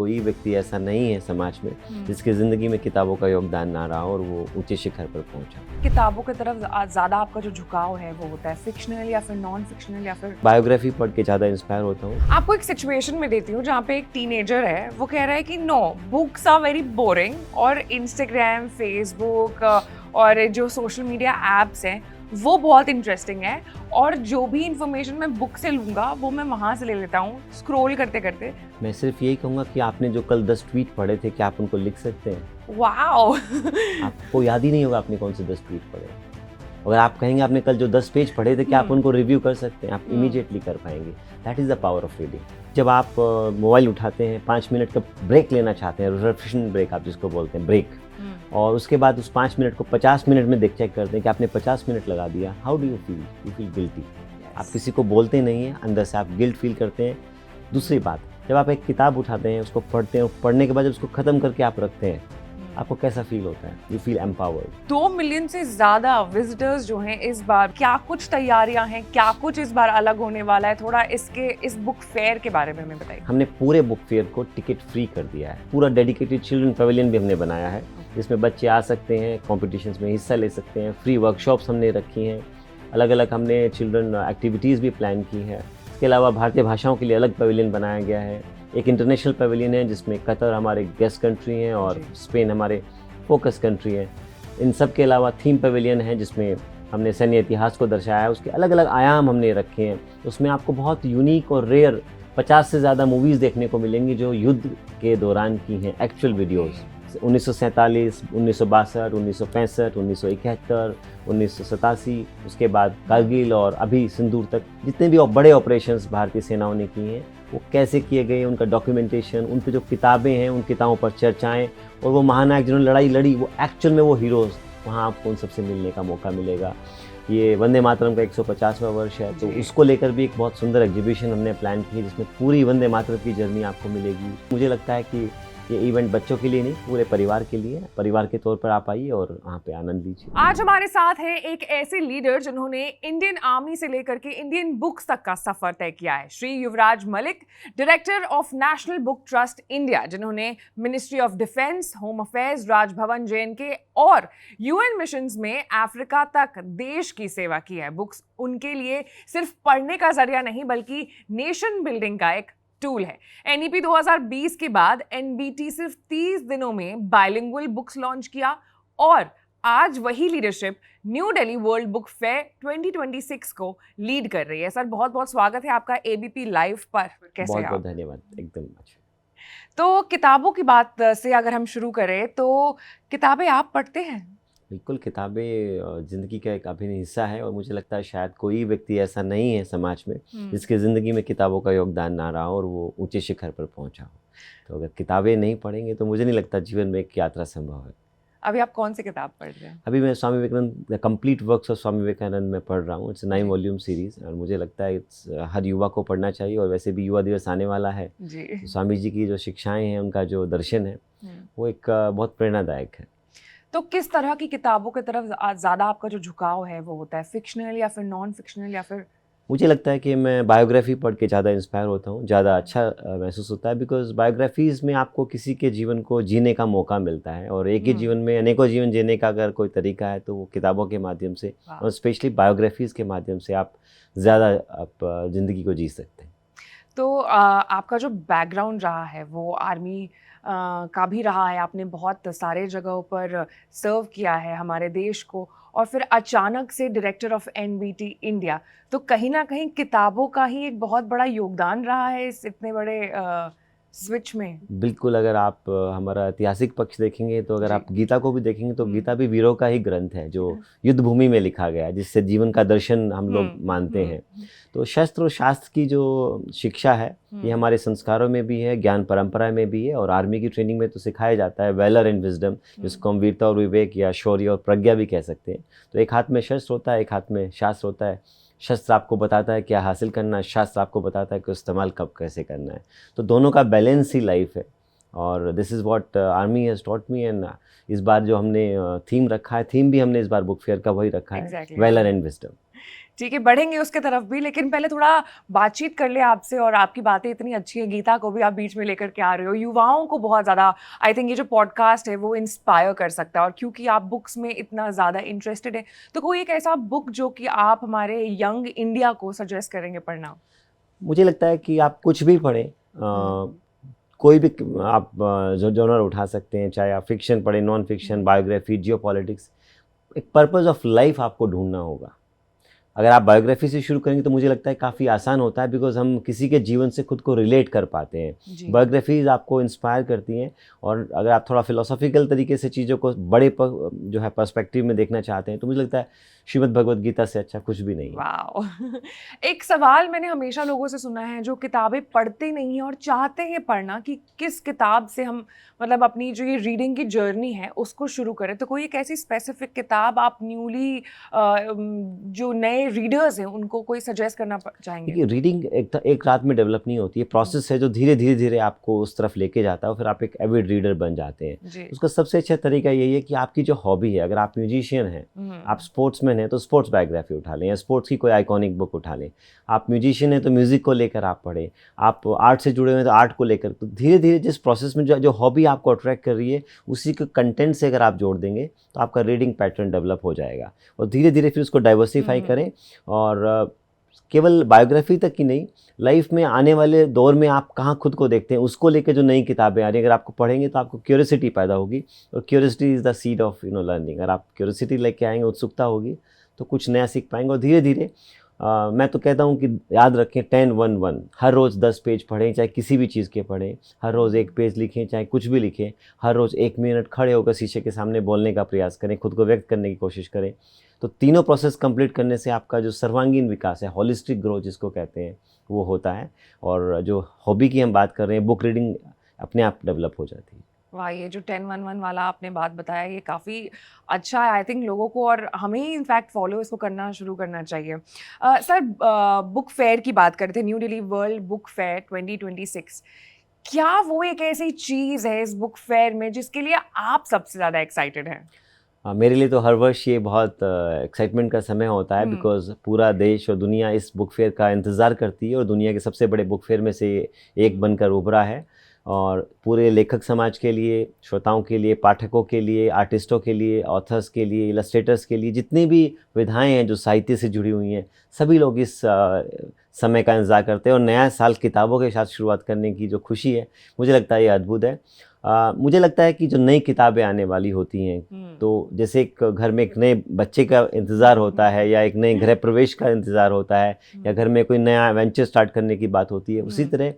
कोई व्यक्ति ऐसा नहीं है समाज में जिसकी ज़िंदगी में किताबों का योगदान ना रहा और वो ऊंचे शिखर पर पहुंचा। किताबों की तरफ ज़्यादा आपका जो झुकाव है वो होता है फिक्शनल या फिर नॉन फिक्शनल या फिर बायोग्राफी पढ़ के ज़्यादा इंस्पायर होता हूँ। आपको एक सिचुएशन में देती हूँ जहाँ पे एक टीनेजर है, वो कह रहा है कि no books are very boring और इंस्टाग्राम, फेसबुक और जो सोशल मीडिया एप्स हैं वो बहुत इंटरेस्टिंग है और जो भी इंफॉर्मेशन मैं बुक से लूँगा वो मैं वहाँ से ले लेता हूँ स्क्रॉल करते करते। मैं सिर्फ यही कहूँगा कि आपने जो कल 10 ट्वीट पढ़े थे, क्या आप उनको लिख सकते हैं? वाओ आपको याद ही नहीं होगा आपने कौन से 10 ट्वीट पढ़े। अगर आप कहेंगे आपने कल जो 10 पेज पढ़े थे, क्या आप उनको रिव्यू कर सकते हैं? आप इमीडिएटली कर पाएंगे। That is the power of reading. जब आप मोबाइल उठाते हैं, 5 मिनट का ब्रेक लेना चाहते हैं, रिफ्रेशमेंट ब्रेक आप जिसको बोलते हैं, ब्रेक, और उसके बाद उस 5 मिनट को 50 मिनट में चेक करते हैं कि आपने 50 मिनट लगा दिया, how do you feel? You feel guilty. आप किसी को बोलते नहीं हैं, अंदर से आप गिल्ट फील करते हैं। दूसरी बात, जब आप एक किताब उठाते हैं, उसको पढ़ते हैं, पढ़ने के बाद जब उसको ख़त्म करके आप रखते हैं, आपको कैसा फील होता है? You feel empowered. 2 मिलियन से ज़्यादा विजिटर्स जो हैं इस बार, क्या कुछ तैयारियां हैं, क्या कुछ इस बार अलग होने वाला है? थोड़ा इस बुक फेयर के बारे में हमें बताइए। हमने पूरे बुक फेयर को टिकट फ्री कर दिया है। पूरा डेडिकेटेड चिल्ड्रन पवेलियन भी हमने बनाया है जिसमें बच्चे आ सकते हैं, कॉम्पिटिशन्स में हिस्सा ले सकते हैं, फ्री वर्कशॉप्स हमने रखी हैं, अलग अलग हमने चिल्ड्रन एक्टिविटीज़ भी प्लान की है। इसके अलावा भारतीय भाषाओं के लिए अलग पवेलियन बनाया गया है। एक इंटरनेशनल पवेलियन है जिसमें कतर हमारे गेस्ट कंट्री हैं और स्पेन हमारे फोकस कंट्री है। इन सब के अलावा थीम पवेलियन है जिसमें हमने सैन्य इतिहास को दर्शाया है। उसके अलग अलग आयाम हमने रखे हैं। उसमें आपको बहुत यूनिक और रेयर 50 से ज़्यादा मूवीज़ देखने को मिलेंगी जो युद्ध के दौरान की हैं, एक्चुअल वीडियोज़। 1947, 1962, 1965, 1971, 1987, उसके बाद कारगिल और अभी सिंदूर तक जितने भी बड़े ऑपरेशंस भारतीय सेनाओं ने किए हैं वो कैसे किए गए, उनका डॉक्यूमेंटेशन, उन पे जो किताबें हैं उन किताबों पर चर्चाएं, और वो महानायक जिन्होंने लड़ाई लड़ी वो एक्चुअल में वो हीरोज़, वहाँ आपको उन सबसे मिलने का मौका मिलेगा। ये वंदे मातरम का 150वां वर्ष है तो उसको लेकर भी एक बहुत सुंदर एग्जीबिशन हमने प्लान की है जिसमें पूरी वंदे मातरम की जर्नी आपको मिलेगी। मुझे लगता है कि ये इवेंट बच्चों के लिए नहीं, पूरे परिवार के लिए, परिवार के तौर पर आप आइए और वहाँ पे आनंद लीजिए। आज हमारे साथ है एक ऐसे लीडर जिन्होंने इंडियन आर्मी से लेकर के इंडियन बुक्स तक का सफर तय किया है। Shri Yuvraj Malik, director of National Book Trust India, जिन्होंने ministry of defence, home affairs, Raj Bhavan JNK और UN मिशंस में अफ्रीका तक देश की सेवा की है। बुक्स उनके लिए सिर्फ पढ़ने का जरिया नहीं बल्कि नेशन बिल्डिंग का एक टूल है। NEP 2020 के बाद NBT सिर्फ 30 दिनों में बाइलिंगुअल बुक्स लॉन्च किया और आज वही leadership new Delhi world book fair 2026 को लीड कर रही है। सर बहुत बहुत स्वागत है आपका ABP लाइव पर। कैसे बहुत आप? बहुत धन्यवाद। एकदम अच्छा। तो किताबों की बात से अगर हम शुरू करें तो किताबें आप पढ़ते हैं? बिल्कुल, किताबें ज़िंदगी का एक अभिन्न हिस्सा है और मुझे लगता है शायद कोई व्यक्ति ऐसा नहीं है समाज में जिसकी ज़िंदगी में किताबों का योगदान ना रहा और वो ऊंचे शिखर पर पहुंचा हो। तो अगर किताबें नहीं पढ़ेंगे तो मुझे नहीं लगता जीवन में एक यात्रा संभव है। अभी आप कौन सी किताब पढ़ रहे हैं? अभी मैं Swami Vivekananda the complete works of Swami Vivekananda में पढ़ रहा हूँ। इट्स 9 वॉल्यूम सीरीज़ और मुझे लगता है हर युवा को पढ़ना चाहिए और वैसे भी युवा दिवस आने वाला है जी। तो स्वामी जी की जो शिक्षाएँ हैं, उनका जो दर्शन है वो एक बहुत प्रेरणादायक है। तो किस तरह की किताबों की तरफ ज़्यादा आपका जो झुकाव है वो होता है, फिक्शनल या फिर नॉन फिक्शनल या फिर? मुझे लगता है कि मैं बायोग्राफी पढ़ के ज़्यादा इंस्पायर होता हूँ, ज़्यादा अच्छा महसूस होता है बिकॉज़ बायोग्राफीज़ में आपको किसी के जीवन को जीने का मौका मिलता है और एक ही जीवन में अनेकों जीवन जीने का अगर कोई तरीका है तो वो किताबों के माध्यम से और स्पेशली बायोग्राफीज़ के माध्यम से आप ज़्यादा आप ज़िंदगी को जी सकते हैं। तो आपका जो बैकग्राउंड रहा है वो आर्मी का भी रहा है, आपने बहुत सारे जगहों पर सर्व किया है हमारे देश को और फिर अचानक से डायरेक्टर ऑफ NBT इंडिया, तो कहीं ना कहीं किताबों का ही एक बहुत बड़ा योगदान रहा है इस इतने बड़े स्विच में। बिल्कुल, अगर आप हमारा ऐतिहासिक पक्ष देखेंगे तो अगर आप गीता को भी देखेंगे तो गीता भी वीरों का ही ग्रंथ है जो युद्ध भूमि में लिखा गया है, जिससे जीवन का दर्शन हम लोग मानते हैं। तो शस्त्र और शास्त्र की जो शिक्षा है ये हमारे संस्कारों में भी है, ज्ञान परंपरा में भी है और आर्मी की ट्रेनिंग में तो सिखाया जाता है वैलर एंड विजडम, जिसको हम वीरता और विवेक या शौर्य और प्रज्ञा भी कह सकते हैं। तो एक हाथ में शस्त्र होता है, एक हाथ में शास्त्र होता है। शस्त्र आपको बताता है क्या हासिल करना है, शास्त्र आपको बताता है कि इस्तेमाल कब कैसे करना है। तो दोनों का बैलेंस ही लाइफ है और this is what army has taught me. And इस बार जो हमने थीम रखा है, थीम भी हमने इस बार बुक फेयर का वही रखा है, वैलर एंड विजडम। ठीक है, बढ़ेंगे उसके तरफ भी, लेकिन पहले थोड़ा बातचीत कर ले आपसे। और आपकी बातें इतनी अच्छी है, गीता को भी आप बीच में लेकर के आ रहे हो, युवाओं को बहुत ज़्यादा आई थिंक ये जो पॉडकास्ट है वो इंस्पायर कर सकता है। और क्योंकि आप बुक्स में इतना ज़्यादा इंटरेस्टेड है, तो कोई एक ऐसा बुक जो कि आप हमारे यंग इंडिया को सजेस्ट करेंगे पढ़ना? मुझे लगता है कि आप कुछ भी पढ़ें, कोई भी आप जो जॉनर उठा सकते हैं, चाहे आप फिक्शन पढ़ें, नॉन फिक्शन, बायोग्राफी, जियोपॉलिटिक्स। एक पर्पस ऑफ लाइफ आपको ढूंढना होगा। अगर आप बायोग्राफी से शुरू करेंगे तो मुझे लगता है काफ़ी आसान होता है, बिकॉज हम किसी के जीवन से खुद को रिलेट कर पाते हैं। बायोग्राफीज आपको इंस्पायर करती हैं, और अगर आप थोड़ा फिलोसॉफिकल तरीके से चीज़ों को बड़े जो है पर्सपेक्टिव में देखना चाहते हैं, तो मुझे लगता है श्रीमद् भगवद गीता से अच्छा कुछ भी नहीं है। वाओ। एक सवाल मैंने हमेशा लोगों से सुना है जो किताबें पढ़ते नहीं हैं और चाहते हैं पढ़ना, कि किस किताब से हम मतलब अपनी जो ये रीडिंग की जर्नी है उसको शुरू करें। तो कोई एक ऐसी स्पेसिफिक किताब आप न्यूली जो नए रीडर्स हैं उनको कोई सजेस्ट करना चाहेंगे? देखिए, रीडिंग एक रात में डेवलप नहीं होती है, प्रोसेस है जो धीरे धीरे आपको उस तरफ लेके जाता है, और फिर आप एक एविड रीडर बन जाते हैं। उसका सबसे अच्छा तरीका यही है कि आपकी जो हॉबी है, अगर आप म्यूजिशियन हैं, आप स्पोर्ट्समैन हैं, तो स्पोर्ट्स बायोग्राफी उठा लें, या स्पोर्ट्स की कोई आइकॉनिक बुक उठा लें। आप म्यूजिशियन हैं तो म्यूजिक को लेकर आप पढ़ें, आप आर्ट से जुड़े हुए हैं तो आर्ट को लेकर। तो धीरे धीरे जिस प्रोसेस में जो हॉबी आपको अट्रैक्ट कर रही है, उसी के कंटेंट से अगर आप जोड़ देंगे तो आपका रीडिंग पैटर्न डेवलप हो जाएगा। और धीरे धीरे फिर उसको डाइवर्सिफाई करें, और केवल बायोग्राफी तक ही नहीं, लाइफ में आने वाले दौर में आप कहाँ खुद को देखते हैं, उसको लेकर जो नई किताबें आ रही हैं, अगर आपको पढ़ेंगे तो आपको क्यूरियोसिटी पैदा होगी, और curiosity is the seed of learning. अगर आप क्यूरियोसिटी लेके आएंगे, उत्सुकता होगी, तो कुछ नया सीख पाएंगे। और धीरे धीरे मैं तो कहता हूँ कि याद रखें 10-1-1, हर रोज़ 10 पेज पढ़ें, चाहे किसी भी चीज़ के पढ़ें, हर रोज़ 1 पेज लिखें, चाहे कुछ भी लिखें, हर रोज़ 1 मिनट खड़े होकर शीशे के सामने बोलने का प्रयास करें, खुद को व्यक्त करने की कोशिश करें। तो तीनों प्रोसेस कंप्लीट करने से आपका जो सर्वांगीण विकास है, होलिस्टिक ग्रोथ जिसको कहते हैं, वो होता है। और जो हॉबी की हम बात कर रहे हैं, बुक रीडिंग अपने आप डेवलप हो जाती है। वाह, ये जो 10-1-1 वाला आपने बात बताया, ये काफ़ी अच्छा है आई थिंक लोगों को, और हमें ही इनफैक्ट फॉलो इसको करना शुरू करना चाहिए। सर, बुक फेयर की बात करते हैं, new Delhi world book fair 2026। क्या वो एक ऐसी चीज़ है इस बुक फेयर में जिसके लिए आप सबसे ज़्यादा एक्साइटेड हैं? मेरे लिए तो हर वर्ष ये बहुत एक्साइटमेंट का समय होता है, बिकॉज़ पूरा देश और दुनिया इस बुक फेयर का इंतज़ार करती है, और दुनिया के सबसे बड़े बुक फेयर में से एक बनकर उभरा है। और पूरे लेखक समाज के लिए, श्रोताओं के लिए, पाठकों के लिए, आर्टिस्टों के लिए, ऑथर्स के लिए, इलस्ट्रेटर्स के लिए, जितनी भी विधाएं हैं जो साहित्य से जुड़ी हुई हैं, सभी लोग इस समय का इंतज़ार करते हैं। और नया साल किताबों के साथ शुरुआत करने की जो खुशी है, मुझे लगता है ये अद्भुत है। मुझे लगता है कि जो नई किताबें आने वाली होती हैं, तो जैसे एक घर में एक नए बच्चे का इंतज़ार होता है, या एक नए गृह प्रवेश का इंतज़ार होता है, या घर में कोई नया वेंचर स्टार्ट करने की बात होती है, उसी तरह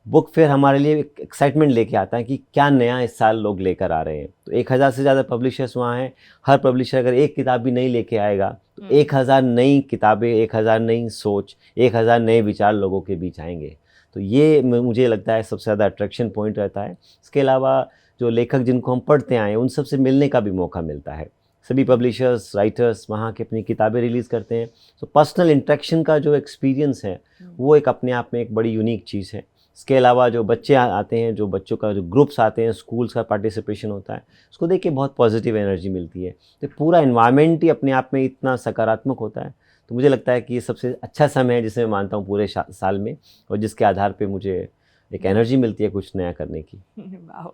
बुक फेयर हमारे लिए एक एक्साइटमेंट लेके आता है कि क्या नया इस साल लोग लेकर आ रहे हैं। तो 1000 से ज़्यादा पब्लिशर्स वहाँ हैं। हर पब्लिशर अगर एक किताब भी नहीं लेके आएगा, तो 1000 नई किताबें, 1000 नई सोच, 1000 नए विचार लोगों के बीच आएंगे। तो ये मुझे लगता है सबसे ज़्यादा अट्रैक्शन पॉइंट रहता है। इसके अलावा जो लेखक जिनको हम पढ़ते आए हैं, उन सबसे मिलने का भी मौका मिलता है। सभी पब्लिशर्स, राइटर्स वहाँ की अपनी किताबें रिलीज़ करते हैं। तो पर्सनल इंटरेक्शन का जो एक्सपीरियंस है, वो एक अपने आप में एक बड़ी यूनिक चीज़ है। इसके अलावा जो बच्चे आते हैं, जो बच्चों का जो ग्रुप्स आते हैं, स्कूल्स का पार्टिसिपेशन होता है, उसको देख के बहुत पॉजिटिव एनर्जी मिलती है। तो पूरा एनवायरनमेंट ही अपने आप में इतना सकारात्मक होता है। तो मुझे लगता है कि ये सबसे अच्छा समय है जिसे मैं मानता हूँ पूरे साल में, और जिसके आधार पे मुझे एक एनर्जी मिलती है कुछ नया करने की। वाह।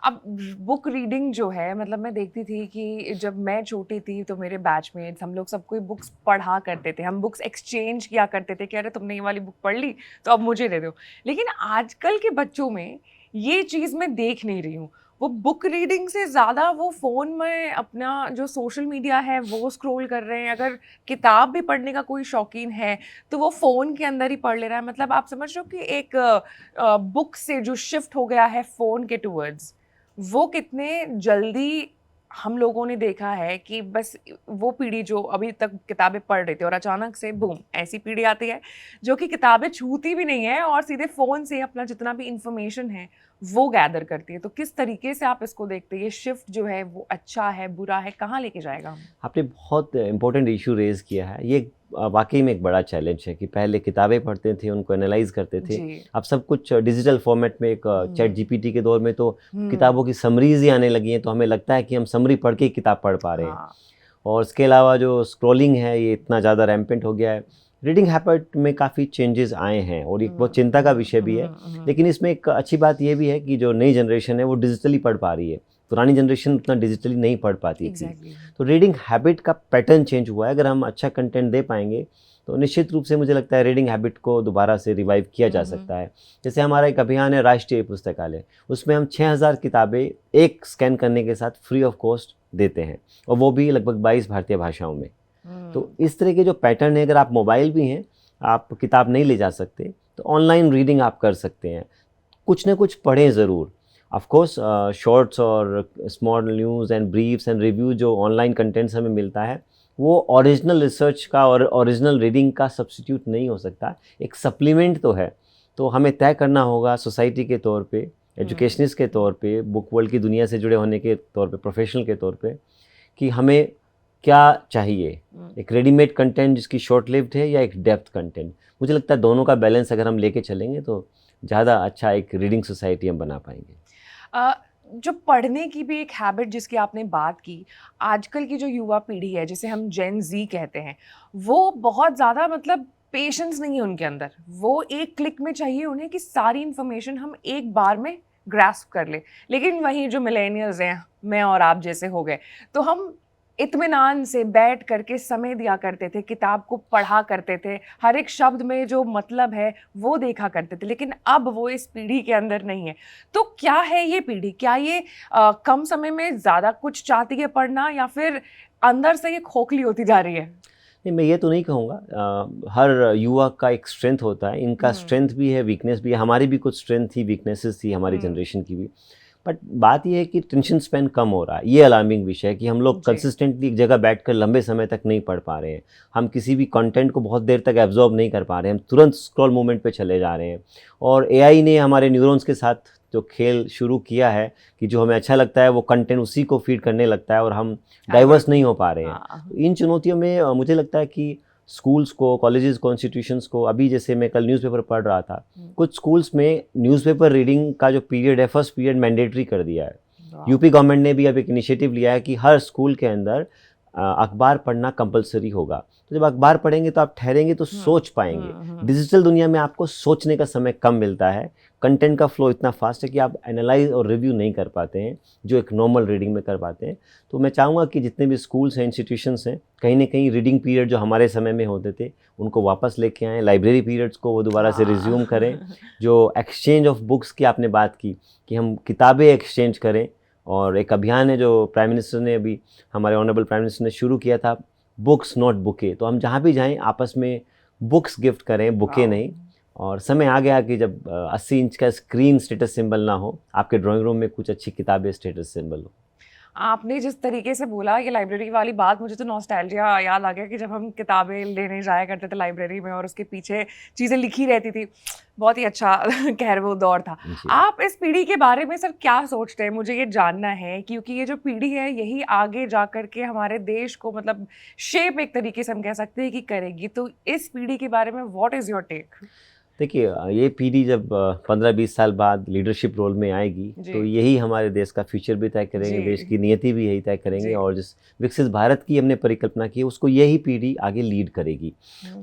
अब बुक रीडिंग जो है, मतलब मैं देखती थी कि जब मैं छोटी थी तो मेरे बैचमेट्स, हम लोग सब कोई बुक्स पढ़ा करते थे, हम बुक्स एक्सचेंज किया करते थे कि अरे तुमने ये वाली बुक पढ़ ली तो अब मुझे दे दो। लेकिन आजकल के बच्चों में ये चीज़ मैं देख नहीं रही हूँ। वो बुक रीडिंग से ज़्यादा वो फ़ोन में अपना जो सोशल मीडिया है वो स्क्रॉल कर रहे हैं। अगर किताब भी पढ़ने का कोई शौकीन है तो वो फ़ोन के अंदर ही पढ़ ले रहा है। मतलब आप समझ रहे हो कि एक बुक से जो शिफ्ट हो गया है फ़ोन के टूवर्ड्स, वो कितने जल्दी हम लोगों ने देखा है कि बस वो पीढ़ी जो अभी तक किताबें पढ़ रही थी और अचानक से बूम ऐसी पीढ़ी आती है जो कि किताबें छूती भी नहीं है और सीधे फ़ोन से अपना जितना भी इंफॉर्मेशन है वो गैदर करती है। तो किस तरीके से आप इसको देखते हैं? ये शिफ्ट जो है वो अच्छा है, बुरा है, कहाँ लेके जाएगा हम? आपने बहुत इम्पोर्टेंट इशू रेज़ किया है। ये वाकई में एक बड़ा चैलेंज है कि पहले किताबें पढ़ते थे, उनको एनालाइज करते थे। अब सब कुछ डिजिटल फॉर्मेट में, एक चैट जीपीटी के दौर में तो किताबों की समरीज ही आने लगी हैं, तो हमें लगता है कि हम समरी पढ़ के ही किताब पढ़ पा रहे हैं। और इसके अलावा जो स्क्रॉलिंग है ये इतना ज़्यादा रैम्पेंट हो गया है। रीडिंग हैबिट में काफ़ी चेंजेस आए हैं और एक बहुत चिंता का विषय भी है। लेकिन इसमें एक अच्छी बात ये भी है कि जो नई जनरेशन है वो डिजिटली पढ़ पा रही है, पुरानी जनरेशन उतना डिजिटली नहीं पढ़ पाती थी। तो रीडिंग हैबिट का पैटर्न चेंज हुआ है। अगर हम अच्छा कंटेंट दे पाएंगे तो निश्चित रूप से मुझे लगता है रीडिंग हैबिट को दोबारा से रिवाइव किया जा सकता है। जैसे हमारा एक अभियान है राष्ट्रीय पुस्तकालय, उसमें हम 6000 किताबें एक स्कैन करने के साथ फ्री ऑफ कॉस्ट देते हैं, और वो भी लगभग 22 भारतीय भाषाओं में। तो इस तरह के जो पैटर्न है, अगर आप मोबाइल भी हैं, आप किताब नहीं ले जा सकते तो ऑनलाइन रीडिंग आप कर सकते हैं। कुछ ना कुछ पढ़ें ज़रूर। ऑफ कोर्स शॉर्ट्स और small news and briefs and review जो ऑनलाइन कंटेंट्स हमें मिलता है वो ओरिजिनल रिसर्च का और ओरिजिनल रीडिंग का सब्स्टिट्यूट नहीं हो सकता, एक सप्लीमेंट तो है। तो हमें तय करना होगा सोसाइटी के तौर पे, एजुकेशनिस्ट के तौर पे, बुक वर्ल्ड की दुनिया से जुड़े होने के तौर पे, प्रोफेशनल के तौर पे, कि हमें क्या चाहिए, एक रेडीमेड कंटेंट जिसकी शॉर्ट लिव्ड है या एक डेप्थ कंटेंट। मुझे लगता है दोनों का बैलेंस अगर हम लेके चलेंगे तो ज़्यादा अच्छा एक रीडिंग सोसाइटी हम बना पाएंगे। जो पढ़ने की भी एक हैबिट जिसकी आपने बात की, आजकल की जो युवा पीढ़ी है जिसे हम जेन ज़ी कहते हैं, वो बहुत ज़्यादा मतलब पेशेंस नहीं है उनके अंदर। वो एक क्लिक में चाहिए उन्हें कि सारी इन्फॉर्मेशन हम एक बार में ग्रास्प कर ले। लेकिन वहीं जो मिलेनियल्स हैं, मैं और आप जैसे हो गए, तो हम इत्मीनान से बैठ करके समय दिया करते थे, किताब को पढ़ा करते थे, हर एक शब्द में जो मतलब है वो देखा करते थे। लेकिन अब वो इस पीढ़ी के अंदर नहीं है। तो क्या है ये पीढ़ी? क्या ये कम समय में ज़्यादा कुछ चाहती है पढ़ना, या फिर अंदर से ये खोखली होती जा रही है? नहीं, मैं ये तो नहीं कहूँगा। हर युवा का एक स्ट्रेंथ होता है, इनका स्ट्रेंथ भी है, वीकनेस भी है। हमारी भी कुछ स्ट्रेंथ थी, वीकनेसेस थी हमारी जनरेशन की भी। बट बात यह है कि टेंशन स्पेन कम हो रहा है। ये अलार्मिंग विषय है कि हम लोग कंसिस्टेंटली एक जगह बैठकर लंबे समय तक नहीं पढ़ पा रहे हैं। हम किसी भी कंटेंट को बहुत देर तक एब्जॉर्ब नहीं कर पा रहे हैं, हम तुरंत स्क्रॉल मूवमेंट पे चले जा रहे हैं। और एआई ने हमारे न्यूरॉन्स के साथ जो खेल शुरू किया है कि जो हमें अच्छा लगता है वो कंटेंट उसी को फीड करने लगता है और हम डाइवर्स नहीं हो पा रहे हैं। इन चुनौतियों में मुझे लगता है कि स्कूल्स को, कॉलेजेस को, इंस्टीट्यूशंस को, अभी जैसे मैं कल न्यूज़पेपर पढ़ रहा था, कुछ स्कूल्स में न्यूज़पेपर रीडिंग का जो पीरियड है, फर्स्ट पीरियड मैंडेटरी कर दिया है। यूपी गवर्नमेंट ने भी अब एक इनिशिएटिव लिया है कि हर स्कूल के अंदर अखबार पढ़ना कंपलसरी होगा। तो जब अखबार पढ़ेंगे तो आप ठहरेंगे तो सोच पाएंगे। डिजिटल दुनिया में आपको सोचने का समय कम मिलता है, कंटेंट का फ्लो इतना फास्ट है कि आप एनालाइज और रिव्यू नहीं कर पाते हैं जो एक नॉर्मल रीडिंग में कर पाते हैं। तो मैं चाहूँगा कि जितने भी स्कूल्स हैं, इंस्टीट्यूशंस हैं, कहीं ना कहीं रीडिंग पीरियड जो हमारे समय में होते थे उनको वापस लेके आएँ। लाइब्रेरी पीरियड्स को वो दोबारा से रिज्यूम करें। जो एक्सचेंज ऑफ बुक्स की आपने बात की कि हम किताबें एक्सचेंज करें, और एक अभियान है जो प्राइम मिनिस्टर ने अभी, हमारे ऑनरेबल प्राइम मिनिस्टर ने शुरू किया था, बुक्स नॉट बुके। तो हम जहाँ भी जाएं आपस में बुक्स गिफ्ट करें, बुके नहीं। और समय आ गया कि जब 80 इंच का स्क्रीन स्टेटस सिंबल ना हो, आपके ड्राइंग रूम में कुछ अच्छी किताबें स्टेटस सिंबल हो। आपने जिस तरीके से बोला ये लाइब्रेरी वाली बात, मुझे तो नॉस्टैल्जिया याद आ गया कि जब हम किताबें लेने जाया करते थे लाइब्रेरी में और उसके पीछे चीज़ें लिखी रहती थी। बहुत ही अच्छा खैर वो दौर था। आप इस पीढ़ी के बारे में सर क्या सोचते हैं? मुझे ये जानना है, क्योंकि ये जो पीढ़ी है यही आगे जा कर के हमारे देश को मतलब शेप एक तरीके से हम कह सकते हैं कि करेगी। तो इस पीढ़ी के बारे में व्हाट इज़ योर टेक? देखिए, ये पीढ़ी जब 15-20 साल बाद लीडरशिप रोल में आएगी तो यही हमारे देश का फ्यूचर भी तय करेंगे, देश की नीति भी यही तय करेंगे, और जिस विकसित भारत की हमने परिकल्पना की है उसको यही पीढ़ी आगे लीड करेगी।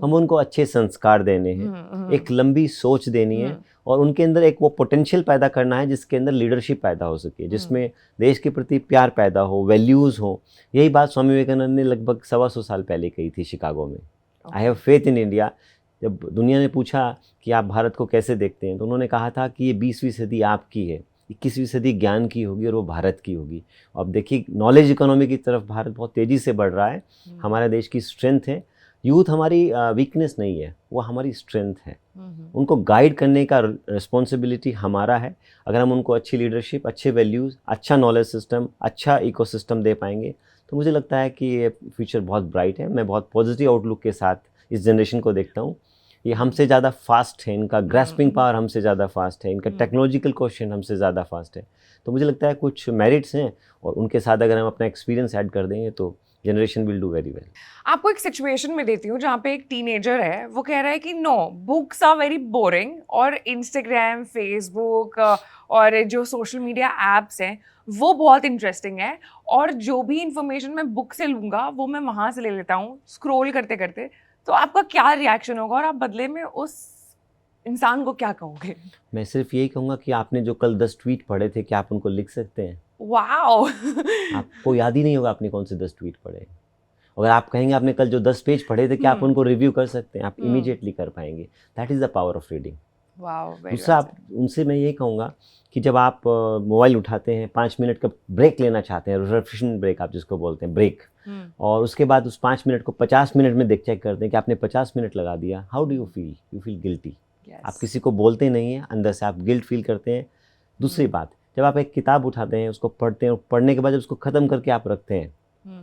हम उनको अच्छे संस्कार देने हैं, एक लंबी सोच देनी है, और उनके अंदर एक वो पोटेंशियल पैदा करना है जिसके अंदर लीडरशिप पैदा हो सके, जिसमें देश के प्रति प्यार पैदा हो, वैल्यूज़ हो। यही बात स्वामी विवेकानंद ने लगभग 125 साल पहले कही थी शिकागो में। I have faith in India. जब दुनिया ने पूछा कि आप भारत को कैसे देखते हैं, तो उन्होंने कहा था कि ये 20वीं सदी आपकी है, 21वीं सदी ज्ञान की होगी और वो भारत की होगी। अब देखिए, नॉलेज इकोनॉमी की तरफ भारत बहुत तेज़ी से बढ़ रहा है। हमारे देश की स्ट्रेंथ है। यूथ हमारी वीकनेस नहीं है, वो हमारी स्ट्रेंथ है। उनको गाइड करने का रिस्पॉन्सिबिलिटी हमारा है। अगर हम उनको अच्छी लीडरशिप, अच्छे वैल्यूज़, अच्छा नॉलेज सिस्टम, अच्छा इकोसिस्टम दे पाएंगे तो मुझे लगता है कि ये फ्यूचर बहुत ब्राइट है। मैं बहुत पॉजिटिव आउटलुक के साथ इस जनरेशन को देखता हूँ। ये हमसे ज़्यादा फास्ट है, इनका ग्रास्पिंग पावर हमसे ज़्यादा फास्ट है, इनका टेक्नोलॉजिकल क्वेश्चन हमसे ज़्यादा फास्ट है। तो मुझे लगता है कुछ मेरिट्स हैं, और उनके साथ अगर हम अपना एक्सपीरियंस ऐड कर देंगे तो generation will do very well. आपको एक सिचुएशन में देती हूँ जहाँ पे एक टीनेजर है, वो कह रहा है कि no, books are very boring और इंस्टाग्राम, फेसबुक और जो सोशल मीडिया एप्स हैं वो बहुत इंटरेस्टिंग है, और जो भी इंफॉर्मेशन मैं बुक से लूँगा वो मैं वहाँ से ले लेता हूँ स्क्रॉल करते करते। तो आपका क्या रिएक्शन होगा और आप बदले में उस इंसान को क्या कहोगे? मैं सिर्फ यही कहूँगा कि आपने जो कल 10 ट्वीट पढ़े थे, क्या आप उनको लिख सकते हैं? वाओ! आपको याद ही नहीं होगा आपने कौन से 10 ट्वीट पढ़े। अगर आप कहेंगे आपने कल जो 10 पेज पढ़े थे, क्या आप उनको रिव्यू कर सकते हैं? आप इमीडिएटली कर पाएंगे। That is the power of reading. Wow, very दूसरा, आप उनसे मैं ये कहूँगा कि जब आप मोबाइल उठाते हैं, 5 मिनट का ब्रेक लेना चाहते हैं, रिफ्रेशमेंट ब्रेक आप जिसको बोलते हैं, ब्रेक, और उसके बाद उस 5 मिनट को 50 मिनट में चेक करते हैं कि आपने 50 मिनट लगा दिया, how do you feel? You feel guilty. आप किसी को बोलते नहीं हैं, अंदर से आप गिल्ट फील करते हैं। दूसरी बात, जब आप एक किताब उठाते हैं, उसको पढ़ते हैं, और पढ़ने के बाद जब उसको ख़त्म करके आप रखते हैं,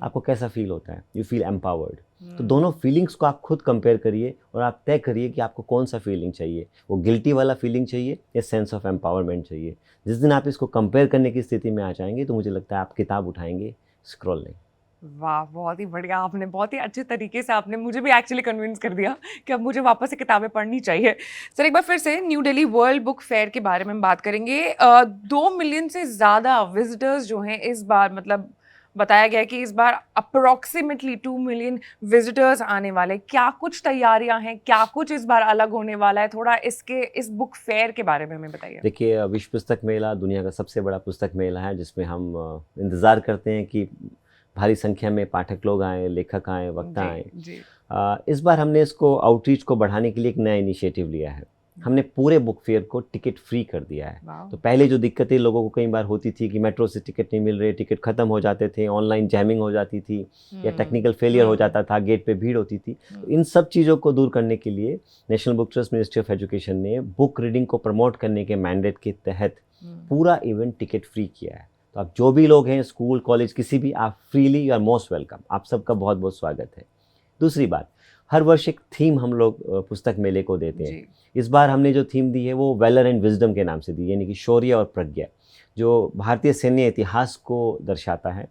आपको कैसा फील होता है? You feel empowered. तो दोनों फीलिंग्स को आप खुद कंपेयर करिए और आप तय करिए कि आपको कौन सा फीलिंग चाहिए, वो गिल्टी वाला फीलिंग चाहिए या सेंस ऑफ एम्पावरमेंट चाहिए। जिस दिन आप इसको कंपेयर करने की स्थिति में आ जाएंगे तो मुझे लगता है आप किताब उठाएंगे, स्क्रॉल नहीं। वाह, बहुत ही बढ़िया। आपने बहुत ही अच्छे तरीके से आपने मुझे भी एक्चुअली कन्विंस कर दिया कि अब मुझे वापस से किताबें पढ़नी चाहिए। सर, एक बार फिर से new Delhi world book fair के बारे में हम बात करेंगे। 2 मिलियन से ज़्यादा विजिटर्स जो हैं इस बार, मतलब बताया गया है कि इस बार अप्रॉक्सीमेटली 2 मिलियन विजिटर्स आने वाले। क्या कुछ तैयारियां हैं, क्या कुछ इस बार अलग होने वाला है? थोड़ा इस बुक फेयर के बारे में हमें बताइए। देखिए, विश्व पुस्तक मेला दुनिया का सबसे बड़ा पुस्तक मेला है, जिसमें हम इंतज़ार करते हैं कि भारी संख्या में पाठक लोग आएँ, लेखक आएँ, वक्ता आएँ। इस बार हमने इसको आउटरीच को बढ़ाने के लिए एक नया इनिशिएटिव लिया है। हमने पूरे बुक फेयर को टिकट फ्री कर दिया है। तो पहले जो दिक्कतें लोगों को कई बार होती थी कि मेट्रो से टिकट नहीं मिल रहे, टिकट ख़त्म हो जाते थे, ऑनलाइन जैमिंग हो जाती थी, या टेक्निकल फेलियर हो जाता था, गेट पे भीड़ होती थी। तो इन सब चीज़ों को दूर करने के लिए national Book trust, ministry of education ने बुक रीडिंग को प्रमोट करने के मैंडेट के तहत पूरा इवेंट टिकट फ्री किया है। तो आप जो भी लोग हैं, स्कूल, कॉलेज, किसी भी, आप freely, you are most welcome. आप सबका बहुत बहुत स्वागत है। दूसरी बात, हर वर्ष एक थीम हम लोग पुस्तक मेले को देते हैं। इस बार हमने जो थीम दी है वो वैलर एंड विजडम के नाम से दी, यानी कि शौर्य और प्रज्ञा, जो भारतीय सैन्य इतिहास को दर्शाता है।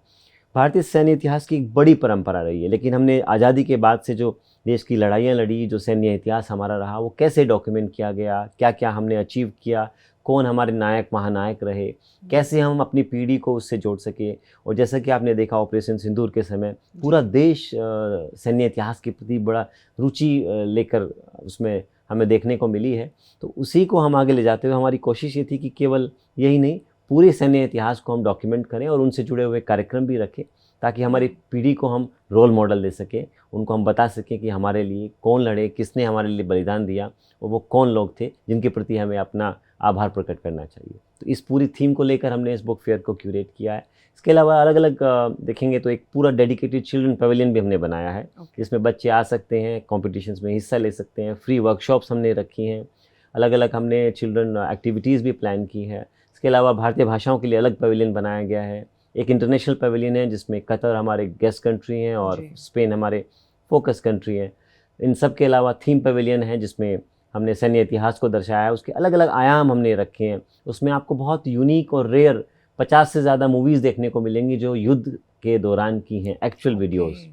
भारतीय सैन्य इतिहास की एक बड़ी परंपरा रही है, लेकिन हमने आज़ादी के बाद से जो देश की लड़ाइयाँ लड़ी, जो सैन्य इतिहास हमारा रहा, वो कैसे डॉक्यूमेंट किया गया, क्या क्या हमने अचीव किया, कौन हमारे नायक महानायक रहे, कैसे हम अपनी पीढ़ी को उससे जोड़ सके। और जैसा कि आपने देखा ऑपरेशन सिंदूर के समय पूरा देश सैन्य इतिहास के प्रति बड़ा रुचि लेकर उसमें हमें देखने को मिली है। तो उसी को हम आगे ले जाते हुए हमारी कोशिश ये थी कि केवल यही नहीं, पूरे सैन्य इतिहास को हम डॉक्यूमेंट करें और उनसे जुड़े हुए कार्यक्रम भी रखें, ताकि हमारी पीढ़ी को हम रोल मॉडल दे सकें, उनको हम बता सकें कि हमारे लिए कौन लड़े, किसने हमारे लिए बलिदान दिया, और वो कौन लोग थे जिनके प्रति हमें अपना आभार प्रकट करना चाहिए। तो इस पूरी थीम को लेकर हमने इस बुक फेयर को क्यूरेट किया है। इसके अलावा अलग अलग देखेंगे तो एक पूरा डेडिकेटेड चिल्ड्रन पवेलियन भी हमने बनाया है, जिसमें बच्चे आ सकते हैं, कॉम्पिटिशन्स में हिस्सा ले सकते हैं, फ्री वर्कशॉप्स हमने रखी हैं, अलग अलग हमने चिल्ड्रन एक्टिविटीज़ भी प्लान की है। इसके अलावा भारतीय भाषाओं के लिए अलग पवेलियन बनाया गया है। एक इंटरनेशनल पवेलियन है जिसमें कतर हमारे गेस्ट कंट्री हैं और स्पेन हमारे फोकस कंट्री हैं। इन सब के अलावा थीम पवेलियन है जिसमें हमने सैन्य इतिहास को दर्शाया है, उसके अलग अलग आयाम हमने रखे हैं। उसमें आपको बहुत यूनिक और रेयर 50 से ज़्यादा मूवीज़ देखने को मिलेंगी जो युद्ध के दौरान की हैं, एक्चुअल वीडियोज़।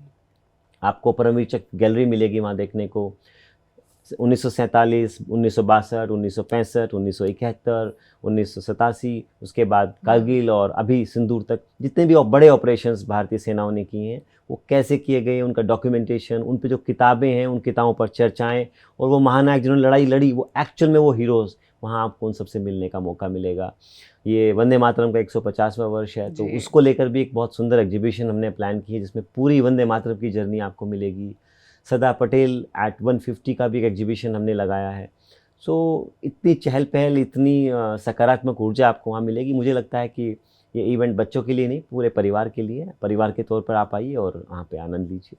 आपको परमवीर चक्र गैलरी मिलेगी वहाँ देखने को। 1947, 1962, 1965, 1971, 1987, उसके बाद कारगिल और अभी सिंदूर तक जितने भी बड़े ऑपरेशंस भारतीय सेनाओं ने किए हैं वो कैसे किए गए, उनका डॉक्यूमेंटेशन, उन पे जो किताबें हैं उन किताबों पर चर्चाएं, और वो महानायक जिन्होंने लड़ाई लड़ी, वो एक्चुअल में वो हीरोज़, वहाँ आपको उन सबसे मिलने का मौका मिलेगा। ये वंदे मातरम का 150वां वर्ष है, तो उसको लेकर भी एक बहुत सुंदर एग्जीबिशन हमने प्लान की है, जिसमें पूरी वंदे मातरम की जर्नी आपको मिलेगी। सरदार पटेल एट 150 का भी एक एग्जीबिशन हमने लगाया है। सो इतनी चहल पहल, इतनी सकारात्मक ऊर्जा आपको वहाँ मिलेगी। मुझे लगता है कि ये इवेंट बच्चों के लिए नहीं, पूरे परिवार के लिए है। परिवार के तौर पर आप आइए और वहाँ पे आनंद लीजिए।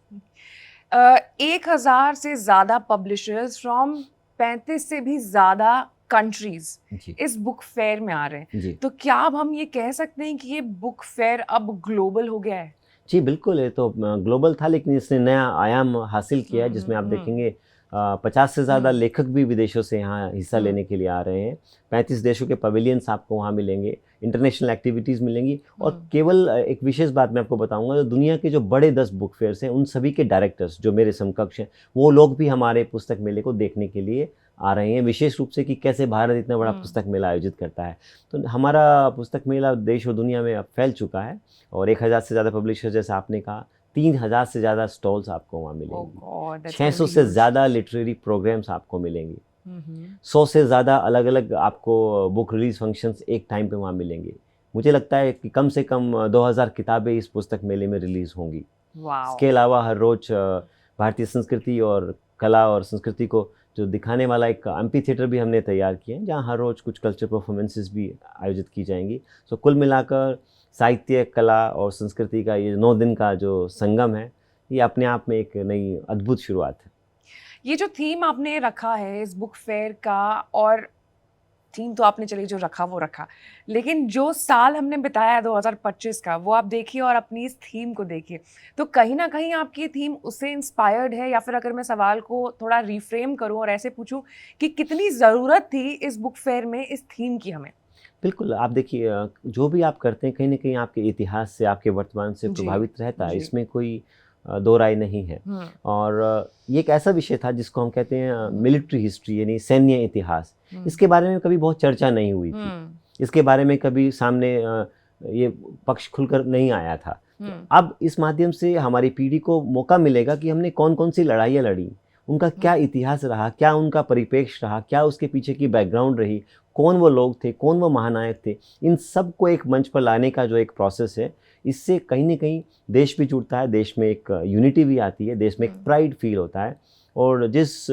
1000 से ज़्यादा पब्लिशर्स फ्रॉम 35 से भी ज़्यादा कंट्रीज इस बुक फेयर में आ रहे हैं, तो क्या अब हम ये कह सकते हैं कि ये बुक फेयर अब ग्लोबल हो गया है? जी बिल्कुल, ये तो ग्लोबल था, लेकिन इसने नया आयाम हासिल किया है, जिसमें आप देखेंगे 50 से ज़्यादा लेखक भी विदेशों से यहाँ हिस्सा लेने के लिए आ रहे हैं। 35 देशों के पवेलियंस आपको वहाँ मिलेंगे। इंटरनेशनल एक्टिविटीज़ मिलेंगी। और केवल एक विशेष बात मैं आपको बताऊंगा, दुनिया के जो बड़े 10 बुक फेयर्स हैं उन सभी के डायरेक्टर्स जो मेरे समकक्ष हैं वो लोग भी हमारे पुस्तक मेले को देखने के लिए आ रहे हैं, विशेष रूप से कि कैसे भारत इतना बड़ा पुस्तक मेला आयोजित करता है। तो हमारा पुस्तक मेला देश और दुनिया में अब फैल चुका है और 1000 से ज़्यादा पब्लिशर्स, जैसा आपने कहा, 3000 से ज़्यादा स्टॉल्स आपको वहाँ मिलेंगी, 600 से ज़्यादा लिटरेरी प्रोग्राम्स आपको मिलेंगे, 100 से ज़्यादा अलग अलग आपको बुक रिलीज फंक्शंस एक टाइम पे वहाँ मिलेंगे। मुझे लगता है कि कम से कम 2000 किताबें इस पुस्तक मेले में रिलीज़ होंगी। इसके अलावा हर रोज़ भारतीय संस्कृति और कला और संस्कृति को जो दिखाने वाला एक एम्पी थिएटर भी हमने तैयार किया है, जहाँ हर रोज़ कुछ कल्चर परफॉर्मेंसेस भी आयोजित की जाएंगी। सो कुल मिलाकर साहित्य, कला और संस्कृति का ये 9 दिन का जो संगम है, ये अपने आप में एक नई अद्भुत शुरुआत है। ये जो थीम आपने रखा है इस बुक फेयर का, और थीम तो आपने चलिए जो रखा वो रखा, लेकिन जो साल हमने बिताया 2025 का, वो आप देखिए और अपनी इस थीम को देखिए, तो कहीं ना कहीं आपकी थीम उससे इंस्पायर्ड है, या फिर अगर मैं सवाल को थोड़ा रिफ्रेम करूं और ऐसे पूछूं कि कितनी ज़रूरत थी इस बुक फेयर में इस थीम की हमें? बिल्कुल, आप देखिए जो भी आप करते हैं कहीं ना कहीं आपके इतिहास से, आपके वर्तमान से प्रभावित रहता है, इसमें कोई दो राय नहीं है। और ये एक ऐसा विषय था जिसको हम कहते हैं मिलिट्री हिस्ट्री, यानी सैन्य इतिहास। इसके बारे में कभी बहुत चर्चा नहीं हुई थी, इसके बारे में कभी सामने ये पक्ष खुलकर नहीं आया था। तो अब इस माध्यम से हमारी पीढ़ी को मौका मिलेगा कि हमने कौन कौन सी लड़ाइयाँ लड़ी, उनका क्या इतिहास रहा, क्या उनका परिप्रेक्ष्य रहा, क्या उसके पीछे की बैकग्राउंड रही, कौन वो लोग थे, कौन वो महानायक थे, इन सब को एक मंच पर लाने का जो एक प्रोसेस है, इससे कहीं ना कहीं देश भी जुड़ता है, देश में एक यूनिटी भी आती है, देश में एक प्राइड फील होता है। और जिस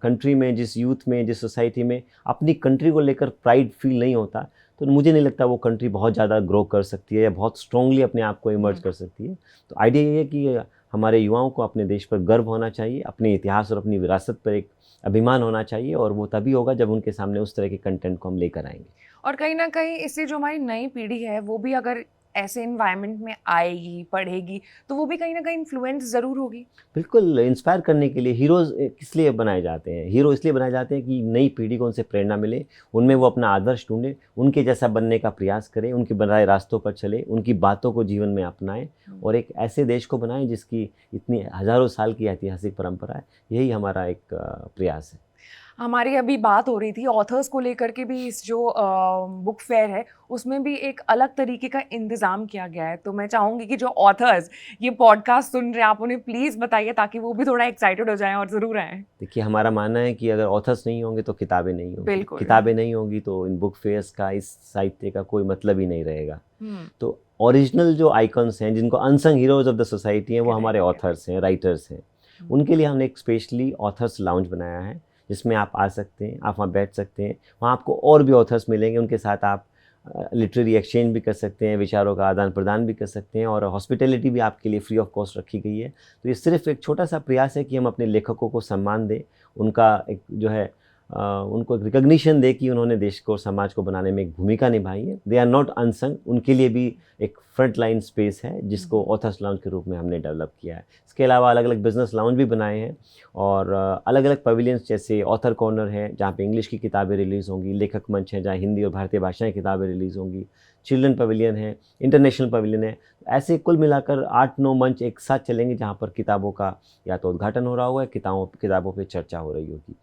कंट्री में, जिस यूथ में, जिस सोसाइटी में अपनी कंट्री को लेकर प्राइड फील नहीं होता, तो मुझे नहीं लगता वो कंट्री बहुत ज़्यादा ग्रो कर सकती है या बहुत स्ट्रांगली अपने आप को इमर्ज कर सकती है। तो आइडिया ये है कि हमारे युवाओं को अपने देश पर गर्व होना चाहिए, अपने इतिहास और अपनी विरासत पर एक अभिमान होना चाहिए, और वो तभी होगा जब उनके सामने उस तरह के कंटेंट को हम लेकर आएंगे। और कहीं ना कहीं इससे जो हमारी नई पीढ़ी है वो भी अगर ऐसे इन्वायरमेंट में आएगी, पढ़ेगी, तो वो भी कहीं ना कहीं इन्फ्लुएंस ज़रूर होगी। बिल्कुल, इंस्पायर करने के लिए हीरोज़ किस लिए बनाए जाते हैं? हीरो इसलिए बनाए जाते हैं कि नई पीढ़ी को उनसे प्रेरणा मिले, उनमें वो अपना आदर्श ढूंढे, उनके जैसा बनने का प्रयास करें, उनके बनाए रास्तों पर चले, उनकी बातों को जीवन में अपनाएं और एक ऐसे देश को बनाएं जिसकी इतनी हज़ारों साल की ऐतिहासिक परंपरा है। यही हमारा एक प्रयास है। हमारी अभी बात हो रही थी ऑथर्स को लेकर के भी, इस जो बुक फेयर है उसमें भी एक अलग तरीके का इंतज़ाम किया गया है। तो मैं चाहूँगी कि जो ऑथर्स ये पॉडकास्ट सुन रहे हैं, आप उन्हें प्लीज़ बताइए ताकि वो भी थोड़ा एक्साइटेड हो जाएं और ज़रूर आएँ। देखिए, हमारा मानना है कि अगर ऑथर्स नहीं होंगे तो किताबें नहीं होंगी, किताबें नहीं होंगी तो इन बुक फेयर्स का, इस साहित्य का कोई मतलब ही नहीं रहेगा। तो ओरिजिनल जो आइकन्स हैं, जिनको unsung heroes of the society हैं, वो हमारे ऑथर्स हैं, राइटर्स हैं। उनके लिए हमने एक स्पेशली ऑथर्स लाउंज बनाया है, जिसमें आप आ सकते हैं, आप वहाँ बैठ सकते हैं, वहाँ आपको और भी ऑथर्स मिलेंगे, उनके साथ आप लिटरेरी एक्सचेंज भी कर सकते हैं, विचारों का आदान प्रदान भी कर सकते हैं, और हॉस्पिटैलिटी भी आपके लिए फ्री ऑफ कॉस्ट रखी गई है। तो ये सिर्फ एक छोटा सा प्रयास है कि हम अपने लेखकों को सम्मान दें, उनका एक जो है उनको एक रिकग्निशन दे कि उन्होंने देश को, समाज को बनाने में एक भूमिका निभाई है। दे आर नॉट अनसंग, उनके लिए भी एक फ्रंट लाइन स्पेस है जिसको ऑथर्स लाउंज के रूप में हमने डेवलप किया है। इसके अलावा अलग अलग बिजनेस लाउंज भी बनाए हैं, और अलग अलग पवेलियंस, जैसे ऑथर कॉर्नर है जहाँ पे इंग्लिश की किताबें रिलीज़ होंगी, लेखक मंच है जहाँ हिंदी और भारतीय भाषाएँ किताबें रिलीज़ होंगी, चिल्ड्रन पवेलियन है, इंटरनेशनल पवेलियन है। ऐसे कुल मिलाकर 8-9 मंच एक साथ चलेंगे जहाँ पर किताबों का या तो उद्घाटन हो रहा होगा, किताबों पर चर्चा हो रही होगी।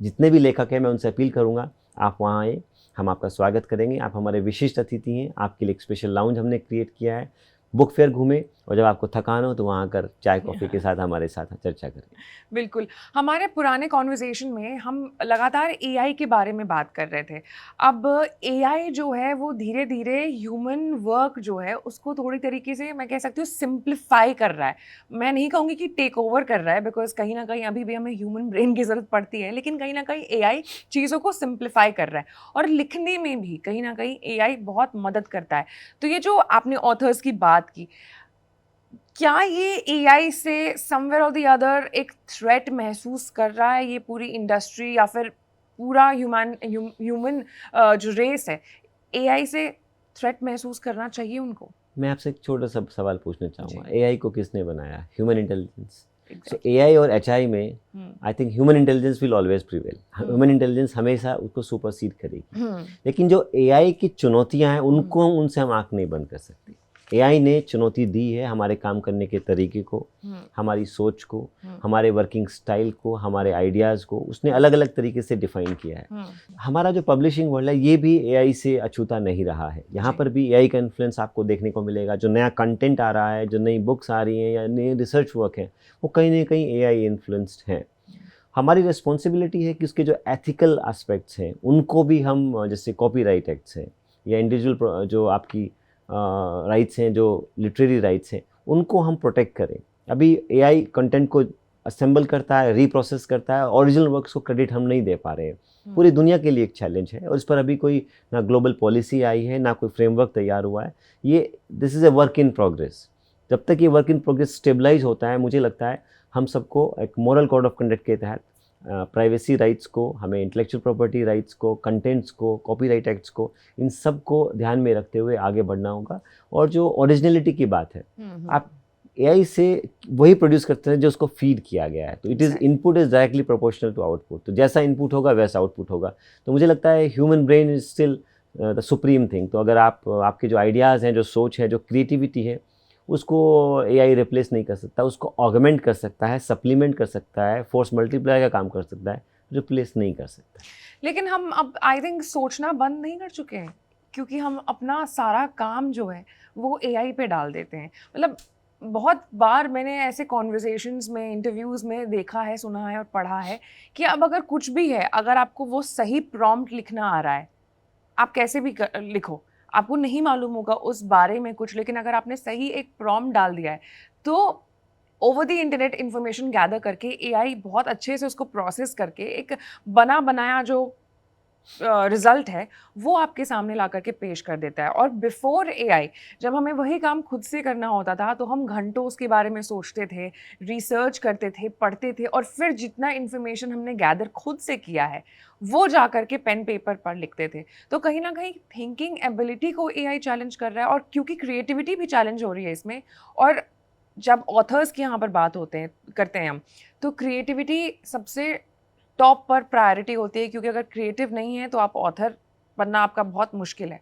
जितने भी लेखक हैं, मैं उनसे अपील करूंगा, आप वहाँ आए, हम आपका स्वागत करेंगे। आप हमारे विशिष्ट अतिथि हैं, आपके लिए एक स्पेशल लाउंज हमने क्रिएट किया है। बुक फेयर घूमें, और जब आपको थकान हो तो वहाँ आकर चाय कॉफ़ी के साथ हमारे साथ चर्चा करें। बिल्कुल। हमारे पुराने कॉन्वर्सेशन में हम लगातार एआई के बारे में बात कर रहे थे। अब एआई जो है वो धीरे धीरे ह्यूमन वर्क जो है उसको थोड़ी तरीके से, मैं कह सकती हूँ, सिंप्लीफाई कर रहा है। मैं नहीं कहूँगी कि टेक ओवर कर रहा है, बिकॉज कहीं ना कहीं अभी भी हमें ह्यूमन ब्रेन की ज़रूरत पड़ती है, लेकिन कहीं ना कहीं एआई चीज़ों को सिंप्लीफाई कर रहा है, और लिखने में भी कहीं ना कहीं एआई बहुत मदद करता है। तो ये जो आपने ऑथर्स की बात की, क्या ये एआई से समवेयर और द अदर एक थ्रेट महसूस कर रहा है ये पूरी इंडस्ट्री, या फिर पूरा ह्यूमन जो रेस है, एआई से थ्रेट महसूस करना चाहिए उनको? मैं आपसे एक छोटा सा सवाल पूछना चाहूँगा, एआई को किसने बनाया? Human intelligence. सो AI और HI में I think human intelligence will always prevail. Human intelligence हमेशा उसको सुपरसीड करेगी। लेकिन जो AI की चुनौतियां हैं उनको उनसे हम आंख नहीं बंद कर सकते। AI ने चुनौती दी है हमारे काम करने के तरीके को, हमारी सोच को, हमारे वर्किंग स्टाइल को, हमारे आइडियाज़ को उसने अलग अलग तरीके से डिफाइन किया है। हमारा जो पब्लिशिंग वर्ल्ड है ये भी AI से अछूता नहीं रहा है। यहाँ पर भी AI का इन्फ्लुएंस आपको देखने को मिलेगा। जो नया कंटेंट आ रहा है, जो नई बुक्स आ रही हैं या नई रिसर्च वर्क है, वो कहीं ना कहीं AI इन्फ्लुएंस्ड है। हमारी रिस्पॉन्सिबिलिटी है कि उसके जो एथिकल एस्पेक्ट्स हैं उनको भी हम, जैसे कॉपीराइट एक्ट्स हैं या इंडिविजुअल जो आपकी राइट्स हैं, जो लिटरेरी राइट्स हैं, उनको हम प्रोटेक्ट करें। अभी AI कंटेंट को असेंबल करता है, रीप्रोसेस करता है, ओरिजिनल वर्क्स को क्रेडिट हम नहीं दे पा रहे हैं। पूरी दुनिया के लिए एक चैलेंज है और इस पर अभी कोई ना ग्लोबल पॉलिसी आई है, ना कोई फ्रेमवर्क तैयार हुआ है। ये this is a work in progress. जब तक ये वर्क इन प्रोग्रेस स्टेबलाइज होता है, मुझे लगता है हम सबको एक मॉरल कोड ऑफ कंडक्ट के तहत प्राइवेसी राइट्स को, हमें इंटेलेक्चुअल प्रॉपर्टी राइट्स को, कंटेंट्स को, कॉपीराइट एक्ट्स को, इन सब को ध्यान में रखते हुए आगे बढ़ना होगा। और जो ओरिजिनलिटी की बात है, आप AI से वही प्रोड्यूस करते हैं जो उसको फीड किया गया है। तो it is input is directly proportional to output. तो जैसा इनपुट होगा वैसा आउटपुट होगा। तो मुझे लगता है human brain is still the supreme thing. तो अगर आपके जो आइडियाज़ हैं, जो सोच है, जो क्रिएटिविटी है, उसको AI रिप्लेस नहीं कर सकता। उसको ऑगमेंट कर सकता है, सप्लीमेंट कर सकता है, फोर्स मल्टीप्लाई का काम कर सकता है, रिप्लेस नहीं कर सकता। लेकिन हम अब आई थिंक सोचना बंद नहीं कर चुके हैं, क्योंकि हम अपना सारा काम जो है वो AI पे डाल देते हैं। मतलब बहुत बार मैंने ऐसे कॉन्वर्सेशंस में, इंटरव्यूज़ में देखा है, सुना है और पढ़ा है कि अब अगर कुछ भी है, अगर आपको वो सही प्रॉम्प्ट लिखना आ रहा है, आप कैसे भी लिखो, आपको नहीं मालूम होगा उस बारे में कुछ, लेकिन अगर आपने सही एक प्रॉम्प्ट डाल दिया है तो over the internet information gather करके AI बहुत अच्छे से उसको प्रोसेस करके एक बना बनाया जो रिज़ल्ट है वो आपके सामने ला करके पेश कर देता है। और बिफोर AI जब हमें वही काम खुद से करना होता था तो हम घंटों उसके बारे में सोचते थे, रिसर्च करते थे, पढ़ते थे, और फिर जितना इन्फॉर्मेशन हमने गैदर खुद से किया है वो जा कर के पेन पेपर पर लिखते थे। तो कहीं ना कहीं थिंकिंग एबिलिटी को AI चैलेंज कर रहा है, और क्योंकि क्रिएटिविटी भी चैलेंज हो रही है इसमें। और जब ऑथर्स की यहाँ पर बात करते हैं हम, तो क्रिएटिविटी सबसे टॉप पर प्रायोरिटी होती है, क्योंकि अगर क्रिएटिव नहीं है तो आप ऑथर बनना आपका बहुत मुश्किल है।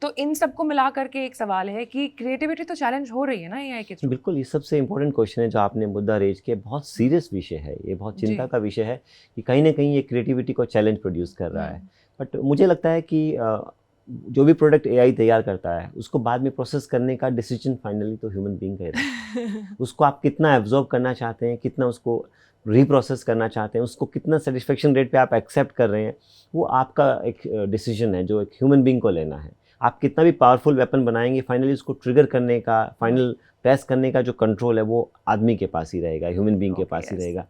तो इन सबको मिला करके एक सवाल है कि क्रिएटिविटी तो चैलेंज हो रही है ना AI के थ्रू। बिल्कुल, ये सबसे इम्पोर्टेंट क्वेश्चन है जो आपने मुद्दा रेज किया। बहुत सीरियस विषय है ये, बहुत चिंता का विषय है कि कहीं ना कहीं ये क्रिएटिविटी को चैलेंज प्रोड्यूस कर रहा है। बट मुझे लगता है कि जो भी प्रोडक्ट AI तैयार करता है उसको बाद में प्रोसेस करने का डिसीजन फाइनली तो ह्यूमन बीइंग का ही रहता है। उसको आप कितना एब्जॉर्ब करना चाहते हैं, कितना उसको रीप्रोसेस करना चाहते हैं, उसको कितना सेटिस्फेक्शन रेट पे आप एक्सेप्ट कर रहे हैं, वो आपका एक डिसीजन है जो एक ह्यूमन बीइंग को लेना है। आप कितना भी पावरफुल वेपन बनाएंगे, फाइनली उसको ट्रिगर करने का, फाइनल प्रेस करने का जो कंट्रोल है वो आदमी के पास ही रहेगा, ह्यूमन बीइंग के पास ही रहेगा।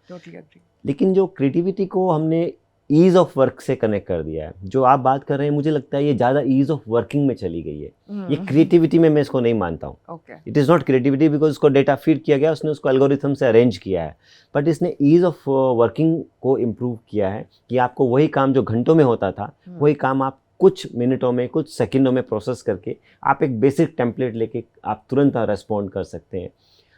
लेकिन जो क्रिएटिविटी को हमने ईज़ ऑफ वर्क से कनेक्ट कर दिया है, जो आप बात कर रहे हैं, मुझे लगता है ये ज़्यादा ईज़ ऑफ वर्किंग में चली गई है। ये क्रिएटिविटी में मैं इसको नहीं मानता हूँ। It is not creativity because उसको डेटा फीड किया गया, उसने उसको एल्गोरिथम से अरेंज किया है, बट इसने ईज़ ऑफ वर्किंग को इम्प्रूव किया है कि आपको वही काम जो घंटों में होता था, वही काम आप कुछ मिनटों में, कुछ सेकंडों में प्रोसेस करके आप एक बेसिक टेम्पलेट लेके आप तुरंत रेस्पॉन्ड कर सकते हैं।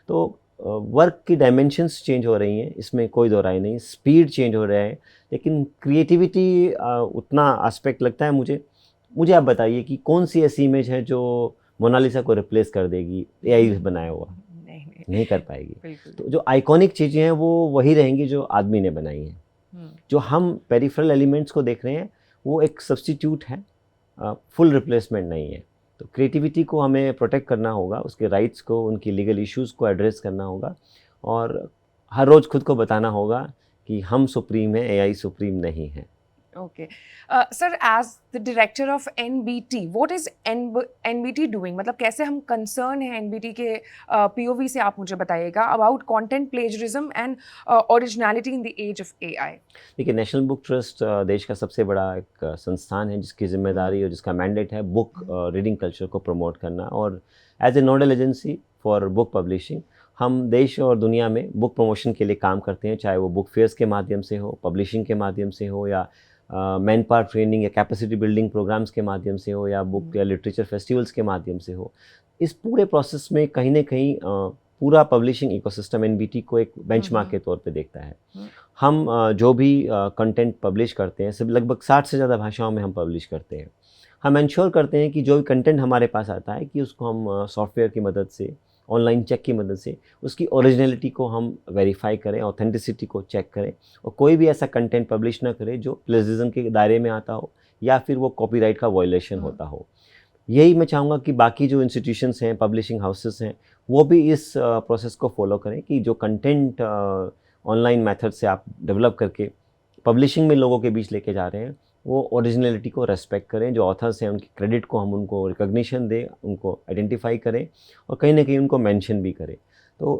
तो वर्क की डायमेंशंस चेंज हो रही हैं, इसमें कोई दो राय नहीं, स्पीड चेंज हो रहा है, लेकिन क्रिएटिविटी उतना एस्पेक्ट लगता है मुझे आप बताइए कि कौन सी ऐसी इमेज है जो मोनालिसा को रिप्लेस कर देगी AI बनाया हुआ? नहीं कर पाएगी। तो जो आइकॉनिक चीज़ें हैं वो वही रहेंगी जो आदमी ने बनाई हैं। जो हम पेरिफेरल एलिमेंट्स को देख रहे हैं वो एक सब्स्टिट्यूट है, फुल रिप्लेसमेंट नहीं है। तो क्रिएटिविटी को हमें प्रोटेक्ट करना होगा, उसके राइट्स को, उनकी लीगल इश्यूज़ को एड्रेस करना होगा, और हर रोज़ खुद को बताना होगा कि हम सुप्रीम हैं, AI सुप्रीम नहीं है। Okay. Sir, as the director of NBT, what is NBT doing? मतलब कैसे हम concern है NBT के POV से आप मुझे बताइएगा about content plagiarism and originality in the age of AI. देखिए, नेशनल बुक ट्रस्ट देश का सबसे बड़ा एक संस्थान है जिसकी जिम्मेदारी और जिसका मैंडेट है बुक रीडिंग कल्चर को प्रमोट करना, और as a nodal agency for book publishing हम देश और दुनिया में बुक प्रमोशन के लिए काम करते हैं, चाहे वो बुक फेयर्स के माध्यम से हो, पब्लिशिंग के माध्यम से हो, या मैन पावर ट्रेनिंग या कैपेसिटी बिल्डिंग प्रोग्राम्स के माध्यम से हो, या बुक या लिटरेचर फेस्टिवल्स के माध्यम से हो। इस पूरे प्रोसेस में कहीं ना कहीं पूरा पब्लिशिंग इकोसिस्टम एनबीटी को एक बेंचमार्क के तौर पे देखता है। हम जो भी कंटेंट पब्लिश करते हैं, सब लगभग 60 से ज़्यादा भाषाओं में हम पब्लिश करते हैं। हम इंश्योर करते हैं कि जो भी कंटेंट हमारे पास आता है कि उसको हम सॉफ्टवेयर की मदद से, ऑनलाइन चेक की मदद से उसकी ओरिजिनलिटी को हम वेरीफाई करें, ऑथेंटिसिटी को चेक करें, और कोई भी ऐसा कंटेंट पब्लिश ना करें जो प्लेजरिज्म के दायरे में आता हो या फिर वो कॉपीराइट का वायलेशन होता हो। यही मैं चाहूँगा कि बाकी जो इंस्टीट्यूशंस हैं, पब्लिशिंग हाउसेस हैं, वो भी इस प्रोसेस को फॉलो करें कि जो कंटेंट ऑनलाइन मेथड से आप डेवलप करके पब्लिशिंग में लोगों के बीच लेके जा रहे हैं, वो ओरिजिनलिटी को रेस्पेक्ट करें। जो ऑथर्स हैं उनकी क्रेडिट को हम उनको रिकॉग्निशन दें, उनको आइडेंटिफाई करें और कहीं ना कहीं उनको मेंशन भी करें। तो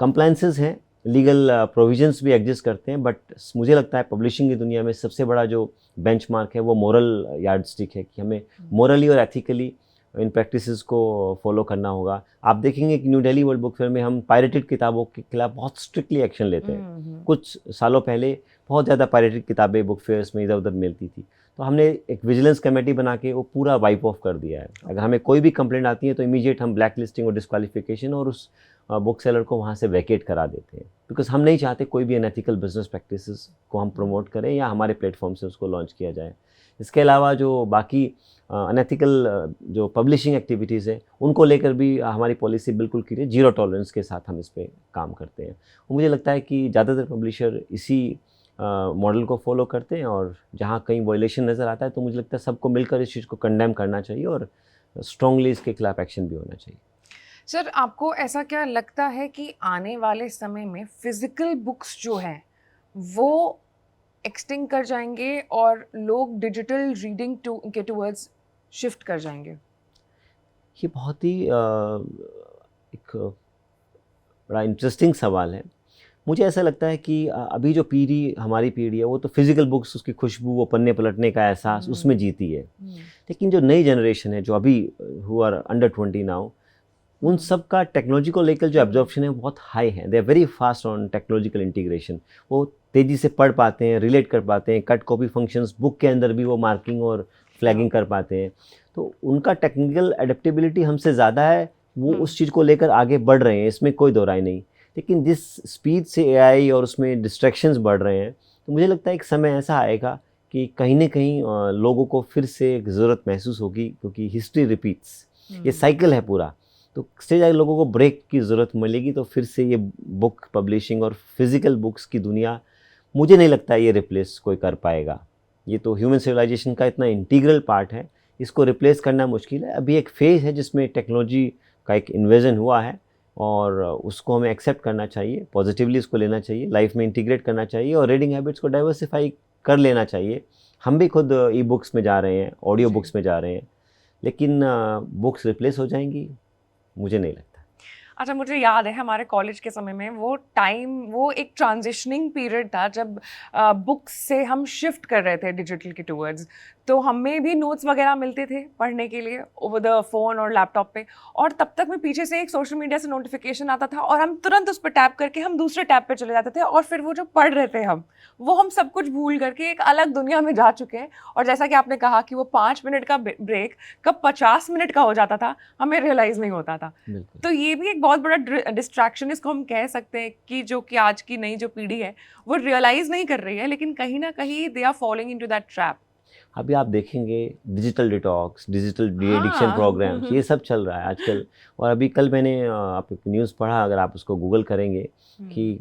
कंप्लायंसेस हैं, लीगल प्रोविजंस भी एग्जिस्ट करते हैं, बट मुझे लगता है पब्लिशिंग की दुनिया में सबसे बड़ा जो बेंचमार्क है वो मोरल यार्डस्टिक है कि हमें मोरली और एथिकली इन प्रैक्टिसेस को फॉलो करना होगा। आप देखेंगे कि new Delhi world book fair में हम पायरेटेड किताबों के खिलाफ बहुत स्ट्रिक्टली एक्शन लेते हैं। कुछ सालों पहले बहुत ज़्यादा पायरेटेड किताबें बुक फेयर्स में इधर उधर मिलती थी, तो हमने एक विजिलेंस कमेटी बना के वो पूरा वाइप ऑफ कर दिया है। अगर हमें कोई भी कंप्लेंट आती है तो इमीडिएट हम ब्लैक लिस्टिंग और डिस्क्वालिफिकेशन और उस बुक सेलर को वहाँ से वैकेट करा देते हैं, बिकॉज हम नहीं चाहते कोई भी अनएथिकल बिजनेस प्रैक्टिसेस को हम प्रमोट करें या हमारे प्लेटफॉर्म से उसको लॉन्च किया जाए। इसके अलावा जो बाकी अनएथिकल जो पब्लिशिंग एक्टिविटीज़ हैं उनको लेकर भी हमारी पॉलिसी बिल्कुल क्लियर, जीरो टॉलरेंस के साथ हम इस पर काम करते हैं। और मुझे लगता है कि ज़्यादातर पब्लिशर इसी मॉडल को फॉलो करते हैं, और जहाँ कहीं वायलेशन नज़र आता है तो मुझे लगता है सबको मिलकर इस चीज़ को कंडेम करना चाहिए और स्ट्रांगली इसके खिलाफ एक्शन भी होना चाहिए। सर, आपको ऐसा क्या लगता है कि आने वाले समय में फिजिकल बुक्स जो हैं वो एक्सटिंक्ट कर जाएंगे और लोग डिजिटल रीडिंग के टूवर्ड्स शिफ्ट कर जाएंगे? ये बहुत ही एक बड़ा इंटरेस्टिंग सवाल है। मुझे ऐसा लगता है कि अभी जो पीढ़ी हमारी पीढ़ी है वो तो फिजिकल बुक्स, उसकी खुशबू, वो पन्ने पलटने का एहसास उसमें जीती है। लेकिन जो नई जनरेशन है, जो अभी हु आर अंडर 20 नाउ, उन सब का टेक्नोलॉजी को लेकर जो एब्जॉर्प्शन है वो बहुत हाई है। They are very fast on technological integration. वो तेज़ी से पढ़ पाते हैं, रिलेट कर पाते हैं, कट कॉपी फंक्शंस बुक के अंदर भी वो मार्किंग और फ्लैगिंग कर पाते हैं। तो उनका टेक्निकल एडेप्टेबिलिटी हमसे ज़्यादा है, वो उस चीज़ को लेकर आगे बढ़ रहे हैं, इसमें कोई दो राय नहीं। लेकिन जिस स्पीड से एआई और उसमें डिस्ट्रैक्शंस बढ़ रहे हैं, तो मुझे लगता है एक समय ऐसा आएगा कि कहीं ना कहीं लोगों को फिर से एक ज़रूरत महसूस होगी, क्योंकि हिस्ट्री रिपीट्स, ये साइकिल है पूरा। तो स्टेज आगे लोगों को ब्रेक की ज़रूरत मिलेगी, तो फिर से ये बुक पब्लिशिंग और फिज़िकल बुक्स की दुनिया, मुझे नहीं लगता ये रिप्लेस कोई कर पाएगा। ये तो ह्यूमन सिविलाइजेशन का इतना इंटीग्रल पार्ट है, इसको रिप्लेस करना मुश्किल है। अभी एक फेज़ है जिसमें टेक्नोलॉजी का एक इन्वेजन हुआ है और उसको हमें एक्सेप्ट करना चाहिए, पॉजिटिवली इसको लेना चाहिए, लाइफ में इंटीग्रेट करना चाहिए और रीडिंग हैबिट्स को डाइवर्सिफाई कर लेना चाहिए। हम भी खुद ई बुक्स में जा रहे हैं, ऑडियो बुक्स में जा रहे हैं, लेकिन बुक्स रिप्लेस हो जाएंगी, मुझे नहीं लगता। अच्छा, मुझे याद है हमारे कॉलेज के समय में वो एक ट्रांजिशनिंग पीरियड था जब बुक्स से हम शिफ्ट कर रहे थे डिजिटल के टूवर्ड्स। तो हमें भी नोट्स वगैरह मिलते थे पढ़ने के लिए ओवर द फ़ोन और लैपटॉप पे, और तब तक में पीछे से एक सोशल मीडिया से नोटिफिकेशन आता था और हम तुरंत उस पर टैप करके हम दूसरे टैब पे चले जाते थे, और फिर वो जो पढ़ रहे थे हम सब कुछ भूल करके एक अलग दुनिया में जा चुके हैं। और जैसा कि आपने कहा कि वो 5 मिनट का ब्रेक कब 50 मिनट का हो जाता था, हमें रियलाइज़ नहीं होता था। तो ये भी एक बहुत बड़ा डिस्ट्रैक्शन इसको हम कह सकते हैं कि जो कि आज की नई जो पीढ़ी है वो रियलाइज़ नहीं कर रही है, लेकिन कहीं ना कहीं they are following into that trap. अभी आप देखेंगे digital detox, digital de addiction programs, ये सब चल रहा है आजकल। और अभी कल मैंने आप एक न्यूज़ पढ़ा, अगर आप उसको गूगल करेंगे, कि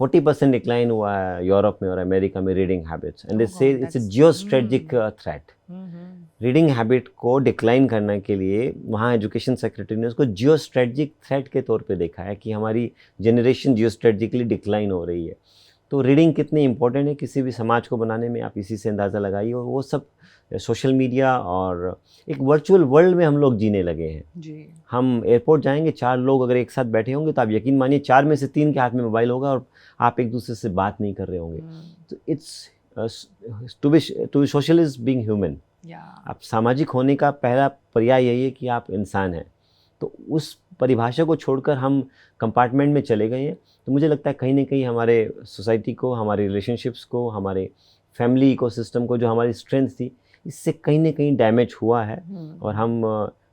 40% डिक्लाइन हुआ है यूरोप में और अमेरिका में रीडिंग हैबिट्स, एंड दे से it's a geo strategic threat. Reading habit को डिक्लाइन करने के लिए वहाँ एजुकेशन सेक्रेटरी ने उसको जियो स्ट्रेटेजिक थ्रेट के तौर पे देखा है कि हमारी जनरेशन जियो स्ट्रेटेजिकली डिक्लाइन हो रही है। तो रीडिंग कितनी इंपॉर्टेंट है किसी भी समाज को बनाने में, आप इसी से अंदाज़ा लगाइए। और वो सब सोशल मीडिया और एक वर्चुअल वर्ल्ड में हम लोग जीने लगे हैं जी। हम एयरपोर्ट जाएंगे, 4 लोग अगर एक साथ बैठे होंगे तो आप यकीन मानिए 4 में से 3 के हाथ में मोबाइल होगा और आप एक दूसरे से बात नहीं कर रहे होंगे। तो it's to be social is being human. आप सामाजिक होने का पहला पर्याय यही है कि आप इंसान हैं। तो उस परिभाषा को छोड़कर हम कंपार्टमेंट में चले गए हैं। तो मुझे लगता है कहीं ना कहीं हमारे सोसाइटी को, हमारे रिलेशनशिप्स को, हमारे फैमिली इकोसिस्टम को, जो हमारी स्ट्रेंथ थी, इससे कहीं ना कहीं डैमेज हुआ है। और हम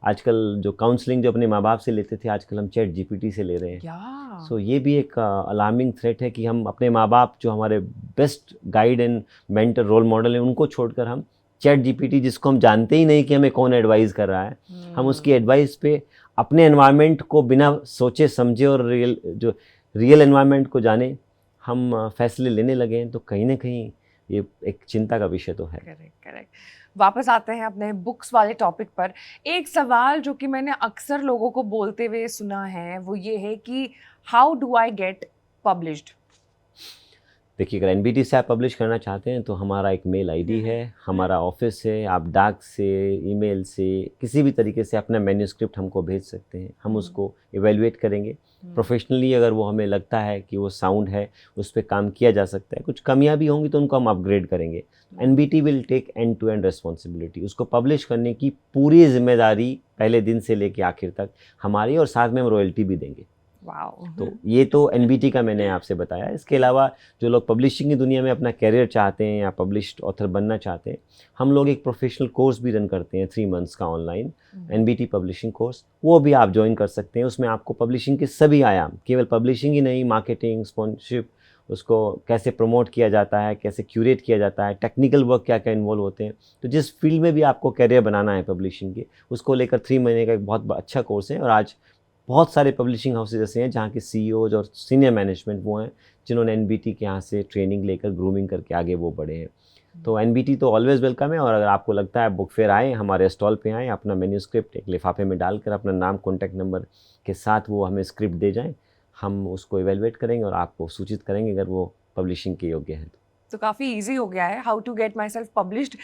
आजकल जो काउंसलिंग जो अपने माँ बाप से लेते थे, आजकल हम चैट जीपीटी से ले रहे हैं। सो ये भी एक अलार्मिंग थ्रेट है कि हम अपने माँ बाप जो हमारे best guide and mentor role model हैं, उनको छोड़कर हम चैट जीपीटी, जिसको हम जानते ही नहीं कि हमें कौन एडवाइस कर रहा है, हम उसकी एडवाइस पे अपने एनवायरनमेंट को बिना सोचे समझे और रियल एनवायरनमेंट को जाने हम फैसले लेने लगे हैं। तो कहीं ना कहीं ये एक चिंता का विषय तो है। करेक्ट। वापस आते हैं अपने बुक्स वाले टॉपिक पर। एक सवाल जो कि मैंने अक्सर लोगों को बोलते हुए सुना है वो ये है कि how do I get published? देखिए, अगर एनबीटी से आप पब्लिश करना चाहते हैं तो हमारा एक मेल आईडी है, हमारा ऑफिस है। आप डाक से, ईमेल से, किसी भी तरीके से अपना मैन्यूस्क्रिप्ट हमको भेज सकते हैं। हम उसको इवेलुएट करेंगे प्रोफेशनली। अगर वो हमें लगता है कि वो साउंड है, उस पर काम किया जा सकता है, कुछ कमियां भी होंगी तो उनको हम अपग्रेड करेंगे। NBT will take end to end responsibility. उसको पब्लिश करने की पूरी जिम्मेदारी पहले दिन से लेकर आखिर तक हमारी, और साथ में हम रॉयल्टी भी देंगे। तो ये तो एनबीटी का मैंने आपसे बताया। इसके अलावा जो लोग पब्लिशिंग की दुनिया में अपना कैरियर चाहते हैं या पब्लिश्ड ऑथर बनना चाहते हैं, हम लोग एक प्रोफेशनल कोर्स भी रन करते हैं 3 मंथ्स का ऑनलाइन, एनबीटी पब्लिशिंग कोर्स। वो भी आप ज्वाइन कर सकते हैं। उसमें आपको पब्लिशिंग के सभी आयाम, केवल पब्लिशिंग ही नहीं, मार्केटिंग, स्पॉन्सरशिप, उसको कैसे प्रमोट किया जाता है, कैसे क्यूरेट किया जाता है, टेक्निकल वर्क क्या क्या इन्वॉल्व होते हैं। तो जिस फील्ड में भी आपको कैरियर बनाना है पब्लिशिंग के, उसको लेकर 3 महीने का एक बहुत अच्छा कोर्स है। और आज बहुत सारे पब्लिशिंग हाउसेज ऐसे हैं जहाँ के सीईओज और सीनियर मैनेजमेंट वो हैं जिन्होंने एनबीटी के यहाँ से ट्रेनिंग लेकर ग्रूमिंग करके आगे वो बढ़े हैं। तो एनबीटी तो ऑलवेज वेलकम है। और अगर आपको लगता है बुक फेयर आए, हमारे स्टॉल पे आएँ, अपना मेन्यूस्क्रिप्ट एक लिफाफे में डालकर अपना नाम, कॉन्टैक्ट नंबर के साथ वो हमें स्क्रिप्ट दे जाएँ, हम उसको इवेलुएट करेंगे और आपको सूचित करेंगे अगर वो पब्लिशिंग के योग्य है। तो काफ़ी इजी हो गया है how to get myself published.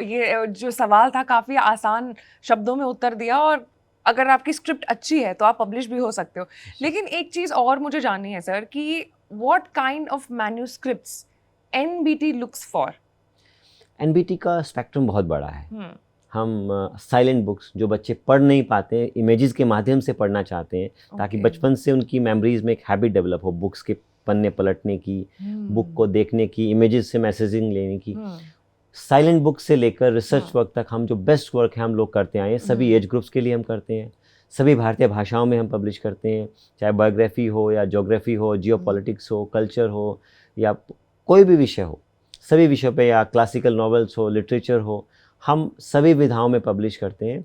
ये जो सवाल था काफ़ी आसान शब्दों में उत्तर दिया, और अगर आपकी स्क्रिप्ट अच्छी है तो आप पब्लिश भी हो सकते हो। लेकिन एक चीज़ और मुझे जाननी है सर कि what kind of manuscripts NBT looks for? NBT का स्पेक्ट्रम बहुत बड़ा है। हम साइलेंट बुक्स जो बच्चे पढ़ नहीं पाते, इमेजेस के माध्यम से पढ़ना चाहते हैं, ताकि बचपन से उनकी मेमोरीज में एक हैबिट डेवलप हो, बुक्स के पन्ने पलटने की, बुक को देखने की, इमेजेस से मैसेजिंग लेने की। साइलेंट बुक से लेकर रिसर्च वर्क तक हम जो बेस्ट वर्क है हम लोग करते आए हैं। सभी एज ग्रुप्स के लिए हम करते हैं, सभी भारतीय भाषाओं में हम पब्लिश करते हैं, चाहे बायोग्राफी हो या ज्योग्राफी हो, जियोपॉलिटिक्स हो, कल्चर हो, या कोई भी विषय हो, सभी विषयों पे, या क्लासिकल नॉवेल्स हो, लिटरेचर हो, हम सभी विधाओं में पब्लिश करते हैं।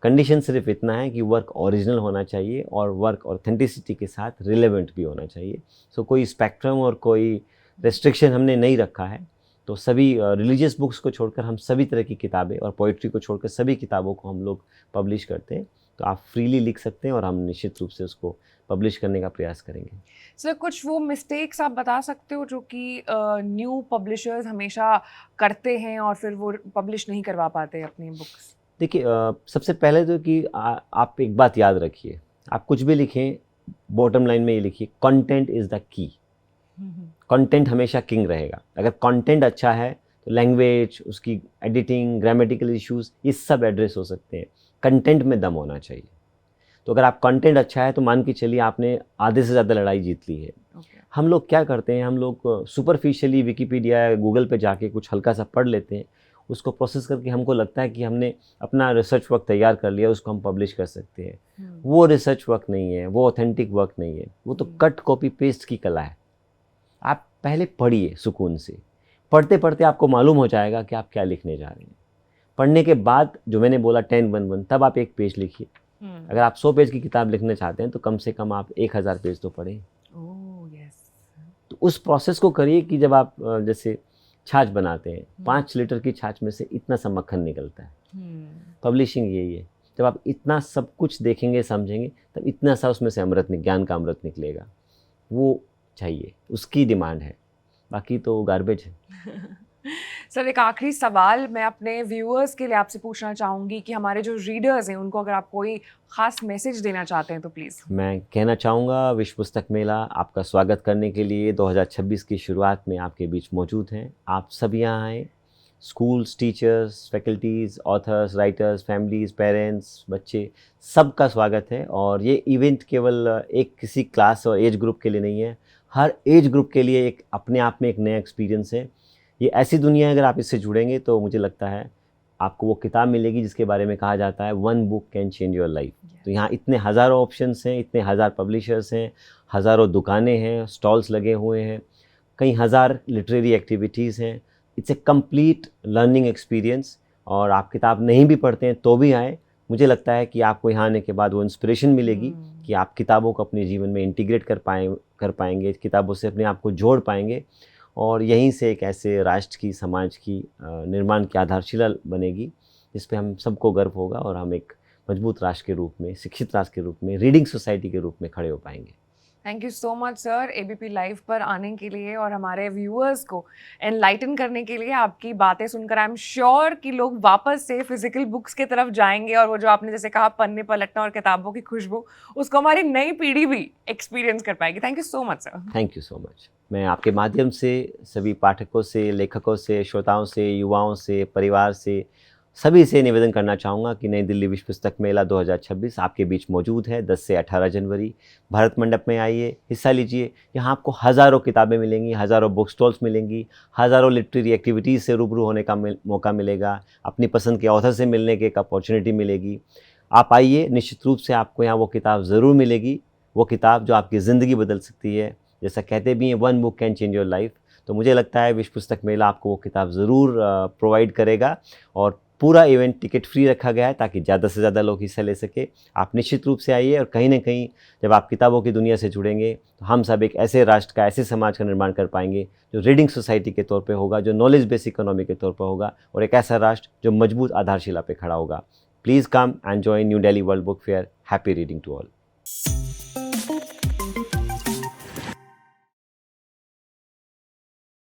कंडीशन सिर्फ इतना है कि वर्क ओरिजिनल होना चाहिए और वर्क ऑथेंटिसिटी के साथ रिलेवेंट भी होना चाहिए। सो कोई स्पेक्ट्रम और कोई रेस्ट्रिक्शन हमने नहीं रखा है। तो सभी रिलीजियस बुक्स को छोड़कर हम सभी तरह की किताबें, और पोइट्री को छोड़कर सभी किताबों को हम लोग पब्लिश करते हैं। तो आप फ्रीली लिख सकते हैं और हम निश्चित रूप से उसको पब्लिश करने का प्रयास करेंगे। सर कुछ वो मिस्टेक्स आप बता सकते हो जो कि न्यू पब्लिशर्स हमेशा करते हैं और फिर वो पब्लिश नहीं करवा पाते अपनी बुक्स? देखिए, सबसे पहले तो कि आप एक बात याद रखिए, आप कुछ भी लिखें, बॉटम लाइन में ये लिखिए, content is the key. Content हमेशा किंग रहेगा। अगर कंटेंट अच्छा है तो लैंग्वेज, उसकी एडिटिंग, ग्रामेटिकल इश्यूज, ये सब एड्रेस हो सकते हैं। कंटेंट में दम होना चाहिए। तो अगर आप कंटेंट अच्छा है तो मान के चलिए आपने आधे से ज़्यादा लड़ाई जीत ली है। हम लोग क्या करते हैं, हम लोग सुपरफिशियली विकिपीडिया या गूगल पे जाके कुछ हल्का सा पढ़ लेते हैं, उसको प्रोसेस करके हमको लगता है कि हमने अपना रिसर्च वर्क तैयार कर लिया, उसको हम पब्लिश कर सकते हैं। वो रिसर्च वर्क नहीं है, वो ऑथेंटिक वर्क नहीं है, वो तो कट कॉपी पेस्ट की कला है। आप पहले पढ़िए सुकून से, पढ़ते पढ़ते आपको मालूम हो जाएगा कि आप क्या लिखने जा रहे हैं। पढ़ने के बाद जो मैंने बोला 10-1-1, तब आप एक पेज लिखिए। अगर आप 100 पेज की किताब लिखना चाहते हैं तो कम से कम आप 1000 पेज तो पढ़ें। तो उस प्रोसेस को करिए कि जब आप जैसे छाछ बनाते हैं, 5 लीटर की छाछ में से इतना सा मक्खन निकलता है। पब्लिशिंग यही है, जब आप इतना सब कुछ देखेंगे, समझेंगे, तब इतना सा उसमें से अमृत, ज्ञान का अमृत निकलेगा। वो चाहिए, उसकी डिमांड है, बाकी तो गार्बेज है। सर एक आखिरी सवाल मैं अपने व्यूअर्स के लिए आपसे पूछना चाहूँगी कि हमारे जो रीडर्स हैं उनको अगर आप कोई ख़ास मैसेज देना चाहते हैं तो प्लीज़। मैं कहना चाहूँगा, विश्व पुस्तक मेला आपका स्वागत करने के लिए 2026 की शुरुआत में आपके बीच मौजूद हैं। आप सब यहाँ आएँ। Schools, teachers, faculties, authors, writers, families, parents, बच्चे, सबका स्वागत है। और ये इवेंट केवल एक किसी क्लास और एज ग्रुप के लिए नहीं है, हर एज ग्रुप के लिए एक अपने आप में एक नया एक्सपीरियंस है। ये ऐसी दुनिया है, अगर आप इससे जुड़ेंगे तो मुझे लगता है आपको वो किताब मिलेगी जिसके बारे में कहा जाता है one book can change your life. तो यहाँ इतने हज़ारों ऑप्शंस हैं, इतने हज़ार पब्लिशर्स हैं, हज़ारों दुकानें हैं, स्टॉल्स लगे हुए हैं, कई हज़ार लिटरेरी एक्टिविटीज़ हैं। It's a complete learning experience. और आप किताब नहीं भी पढ़ते हैं तो भी आएँ, मुझे लगता है कि आपको यहाँ आने के बाद वो इंस्पिरेशन मिलेगी कि आप किताबों को अपने जीवन में इंटीग्रेट कर पाएंगे, किताबों से अपने आप को जोड़ पाएंगे और यहीं से एक ऐसे राष्ट्र की, समाज की निर्माण की आधारशिला बनेगी जिस पे हम सबको गर्व होगा और हम एक मजबूत राष्ट्र के रूप में, शिक्षित राष्ट्र के रूप में, रीडिंग सोसाइटी के रूप में खड़े हो पाएंगे। Thank you so much sir ABP live पर आने के लिए और हमारे व्यूअर्स को एनलाइटन करने के लिए। आपकी बातें सुनकर आई एम श्योर कि लोग वापस से फिजिकल बुक्स की तरफ जाएंगे और वो जो आपने जैसे कहा पन्ने पलटना और किताबों की खुशबू, उसको हमारी नई पीढ़ी भी एक्सपीरियंस कर पाएगी। Thank you so much sir. Thank you so much. मैं आपके माध्यम से सभी पाठकों से, लेखकों से, श्रोताओं से, युवाओं से, परिवार से, सभी से निवेदन करना चाहूँगा कि नई दिल्ली विश्व पुस्तक मेला 2026 आपके बीच मौजूद है। 10 से 18 जनवरी भारत मंडप में आइए, हिस्सा लीजिए। यहाँ आपको हज़ारों किताबें मिलेंगी, हज़ारों बुक स्टॉल्स मिलेंगी, हज़ारों लिटरेरी एक्टिविटीज़ से रूबरू होने का मौका मिलेगा, अपनी पसंद के ऑथर से मिलने की एक अपॉर्चुनिटी मिलेगी। आप आइए, निश्चित रूप से आपको यहाँ वो किताब ज़रूर मिलेगी, वो किताब जो आपकी ज़िंदगी बदल सकती है। जैसा कहते भी हैं one book can change your life, तो मुझे लगता है विश्व पुस्तक मेला आपको वो किताब ज़रूर प्रोवाइड करेगा। और पूरा इवेंट टिकट फ्री रखा गया है ताकि ज़्यादा से ज़्यादा लोग हिस्सा ले सके। आप निश्चित रूप से आइए और कहीं ना कहीं जब आप किताबों की दुनिया से जुड़ेंगे तो हम सब एक ऐसे राष्ट्र का, ऐसे समाज का निर्माण कर पाएंगे जो रीडिंग सोसाइटी के तौर पे होगा, जो नॉलेज बेस इकोनॉमी के तौर पर होगा और एक ऐसा राष्ट्र जो मजबूत आधारशिला पे खड़ा होगा। Please come and join New Delhi world book fair. Happy reading to all.